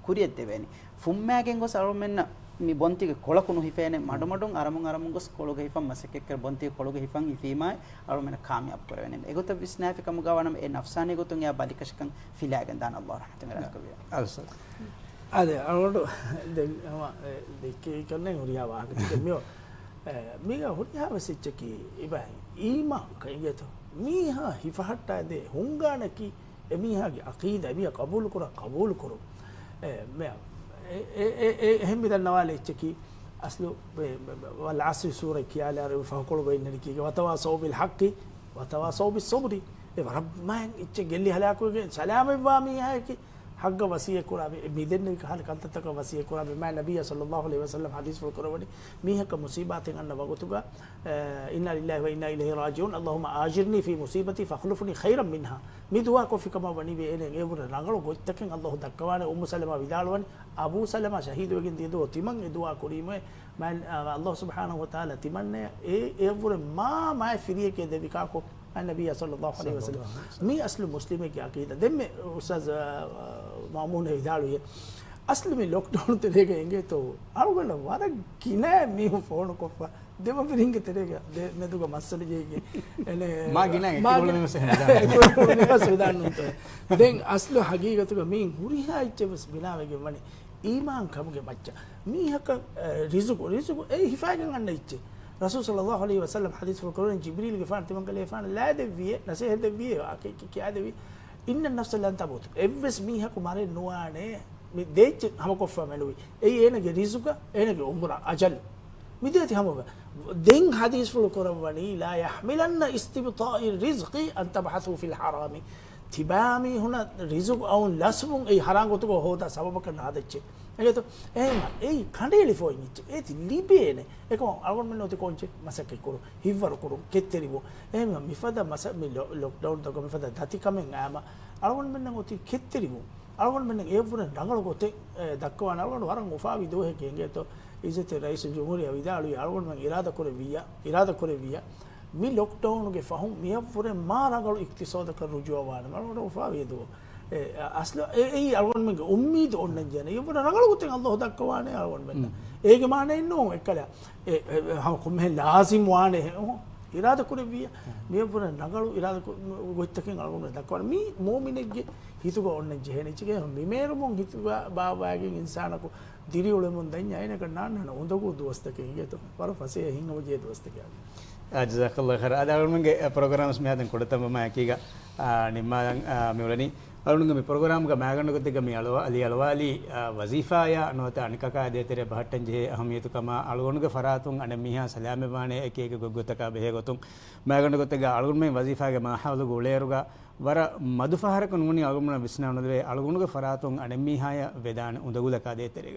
කුරිය දෙවෙනි ෆුම්මෑගෙන් ගොස් අරොමෙන්න මේ බොන්තිගේ කොලකුණු හිෆේනේ මඩමඩුන් අරමුන් ගොස් කොලග හිෆම් මසෙක් එක්ක බොන්තිගේ කොලග හිෆම් හිෆීමයි අරොමෙන්න කාමියබ් කරවෙන්නේ ඒගොත විස්නාෆිකම ගවනම් ඒ නෆ්සානේ ගොතුන් යා බලිකෂකන් ෆිලාගෙන් දාන අල්ලාහ් රහමතුල්ලාහ කවිය අල්සර් අదే අරොඩ දෙකේ කන්නේ හොරියා වාහක මියෝ මිග හොරියා වෙසිච්චකි ඉබයි ඊමා කයිගතෝ මීහා හිෆහට්ටාදේ හුංගානකි එමීහාගේ අකීදා එමියා කබූල් කරු මේ එහෙම දන්නවා ලෙච්චකි අස්ලු වල් අස්රි සූරා කියාලා අර ෆහකොළ වෙන්නේ කි වතවාසෝ බිල් හක්කි වතවාසෝ බිස් සබ්රි ඒ වරබ්මන් ඉච්ච ගෙල්ලි හලාකුගේ සලාම වාමීහාකි حق وصيه كرا بيدن كان كنتك وصيه كرا بما النبي صلى الله عليه وسلم حديث القرآن ميهك مصيبات ان وقتك ان لله وانا اليه راجعون اللهم اجرني في مصيبتي فاخلفني خيرا منها ميدوا كو في كما بني بي اين ايبر نغلو گوتكن الله دكوان ام سلمہ විදාලවනි Abu සලමා ශහීද වෙකින් දියදෝ තිමන් එදුවා කුරීමේ man Allah subhanahu wa ta'ala timanne evure ma firiye ke devika ko النبي صلى الله عليه وسلم مي أصل مسلمة کی عقیدہ دم میں استاذ مامون ہدایت اصل میں لاک ڈاؤن تیرے گئے تو آروگل وارا کینا می فون کو دم فرینگ تیرے گا میں تو مسئلہ جے کہ ما گینا ما سودان تو دین اصل حقیقت کو می ہری ہے چبس بنا وگے منی ایمان کم کے بچہ می حق رزق اے حفاظت کرنا چے رسول صلی اللہ علیہ وسلم حدیث فرقان جبریل کے فان تمن کلے فان لا دبی نصیحت دبی کیا دبی ان النفس لن تموت ایوس می ہے کمارے نوانے می دیچ ہم کو فاملوی اے نے رزق اے نے عمر اجل می دیتی ہم دین حدیث فرقان ونی لا يحملن استبطاء الرزق ان تبحثوا في الحرام تبامي هنا رزق او لسم اي حرام کو ہوتا سبب کرنا دچ එගේතු එහෙම ඒ කණ්ඩේලි ෆෝයින් ඉච්ච ඒති ලිබේනේ ඒකම අලගොන් මෙන්න ඔතේ කොන්චේ මසකේ කරු හිවර කරු කෙත්තරිබෝ එහෙම මිෆද මස මි ලොක්ඩවුන් තක මිෆද දති කමෙන් ආම අලගොන් මෙන්න ඔතේ කෙත්තරිබෝ අලගොන් මෙන්න ඒ වුණ නගල ගොතේ දක්කවන අලගොන් වරන් උෆාවි දෝහෙ ගෙන්ගේතෝ ඉජතේ රයිස් ජුමුරිය විදාලු අලගොන් මන් ඉරාදා කරවියා මි ලොක්ඩවුන් ගේ ෆහම් මිය වුණ මා නගල ඉක්තිසාද කර රුජුවාන අලගොන් උෆාවි දෝ اصل اي الون من امید اون جن يبر رغل قلت الله دكوانه الون من ايگ معنی انه اكلا هم كم لازم وانه اراده كربيه ميبر نغلو اراده گොත්තකින් الون دكوان مي مؤمنෙක්ගේ හිතුක ඔන්න ජෙහෙනිච්චගේ මිමේරුමුන් හිතුක බාබාගෙන් ඉන්සානකු දිරියොලමුන් දැන් යයිනක නාන්න හොඳකෝ දොස්තකේ ගේතෝ පර පසේ හින්ව ජේ දොස්තකේ ජසාකල්ලාහ් ඛෛර් අද අලුන්ගේ ප්‍රෝග්‍රෑම්ස් මෙහෙන් කොටතම මෑකීග නිම්මා මෙවලනි අලුන්ගේ මේ ප්‍රෝග්‍රෑම් ಗ ಮ್ಯಾಗಂಡ ಗೊತ್ತಿಗ ಮಿ ಅಲವಾಲಿ ವಜೀಫಾಯ ನೋತ ಅನಿಕಕ ದೇತರೆ ಬಹಟ್ಟಂ ಜೆ ಅಹಮಿಯತು ಕಮ ಅಲುಗೊಂಗ ಫರಾತುಂ ಅನ ಮಿಹಾ ಸಲಾಮೆ ಬಾನೆ ಏಕೇಕ ಗೊತ್ತಕ ಬೆಹೆ ಗೊತ್ತುಂ ಮ್ಯಾಗಂಡ ಗೊತ್ತಿಗ ಅಲುಗೊಂಗ ಮೆ ವಜೀಫಾಗೆ ಮಾಹವಲು ಗೋಳೆರುಗ ವರ ಮದುಫಹರಕ ನುನಿ ಅಲುಗೊಂಗ ವಿಸ್ನಾನದವೆ ಅಲುಗೊಂಗ ಫರಾತುಂ ಅನ ಮಿಹಾಯ ವೇದಾನ ಉದಗುಲಕ ದೇತರೆ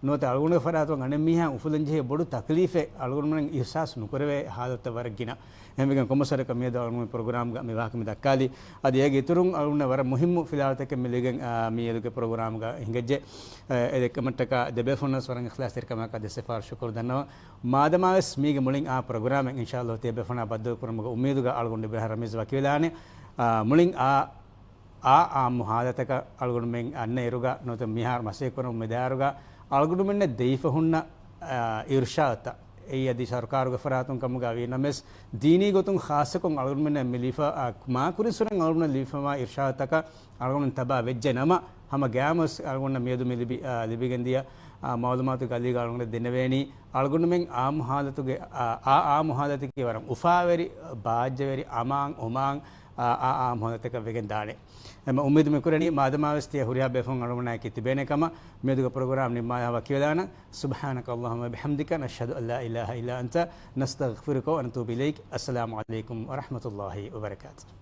ನೋತ ಅಲುಗೊಂಗ ಫರಾತುಂ ಅನ ಮಿಹಾ ಉಫುಲಂಜೆ ಬೊಡು ತಕ್ಲೀಫೆ ಅಲುಗೊಂಗ ಇಹ್ಸಾಸ್ ನುಕರವೆ ಹಾಲತ ವರಗಿನ එමගින් කොමසර කමියද අලුම ප්‍රෝග්‍රෑම් ග මෙවාක මෙ දක්කාලි අද ඒගේ ඉතුරුන් අලුන වර මුහිම්මු ෆිලාතක මෙලගෙන් මියදුගේ ප්‍රෝග්‍රෑම් ග හිඟජ්ජೆ එදකමටක දෙබෙෆොනස් වරන් ඛලාස් තිරකමක දෙසෆාර් ශුක්‍ර දන්නවා මාදමාස් මීගේ මුලින් ආ ප්‍රෝග්‍රෑම් එක ඉන්ෂාඅල්ලාහ් තෙබෙෆොනා බද්දෝ කරමුග උමීදුග අලුගොන් දෙබ රමීස් වකිලානේ මුලින් ආ මුහාදතක අලුගොන් මෙන් අන්න එරුග නොත මිහාර මසේ කරමු මෙදාරුග අලුගොන් මෙන්න දෙයිෆහුන්න ඉර්ෂාත ඒ අධි සරකාරුගේ ෆරාතුන් කමුගා වීනමස් දීනී ගොතුන් ખાસකම් අලුගොන් මිලිෆා මා කුරිසුරන් අලුගොන් ලිෆමා ඉර්ෂාතක අලුගොන් තබා වෙජ්ජ නම හම ගෑමස් අලුගොන් මියදු මිලිබි ලිබිගෙන්දිය මවලමාතු ගලී ගලුන් දෙනවේනි අලුගොන් මෙන් ආම් හාලතුගේ මුහාලතිකේ වරම් උෆාවරි බාජ්ජවරි අමාන් උමාන් මුහාලතක වෙගෙන් දානේ එම උම්මීද මෙකුරණි මාදමාවස්තිය හුරියා බෙෆොන් අලුමනා කිතිබේනකම මෙදුග ප්‍රෝග්‍රෑම් නිමාය වකියලාන සුබ්හානක අල්ලාහුම්ම බිහම්දික නෂහදු අල්ලා ඉලාහා ඉල්ලා අන්ත නස්තග්ෆිරුක වනතුබු ඉලෛක් අස්සලාමු අලයිකුම් වරහ්මතුල්ලාහි වබරකාතුහු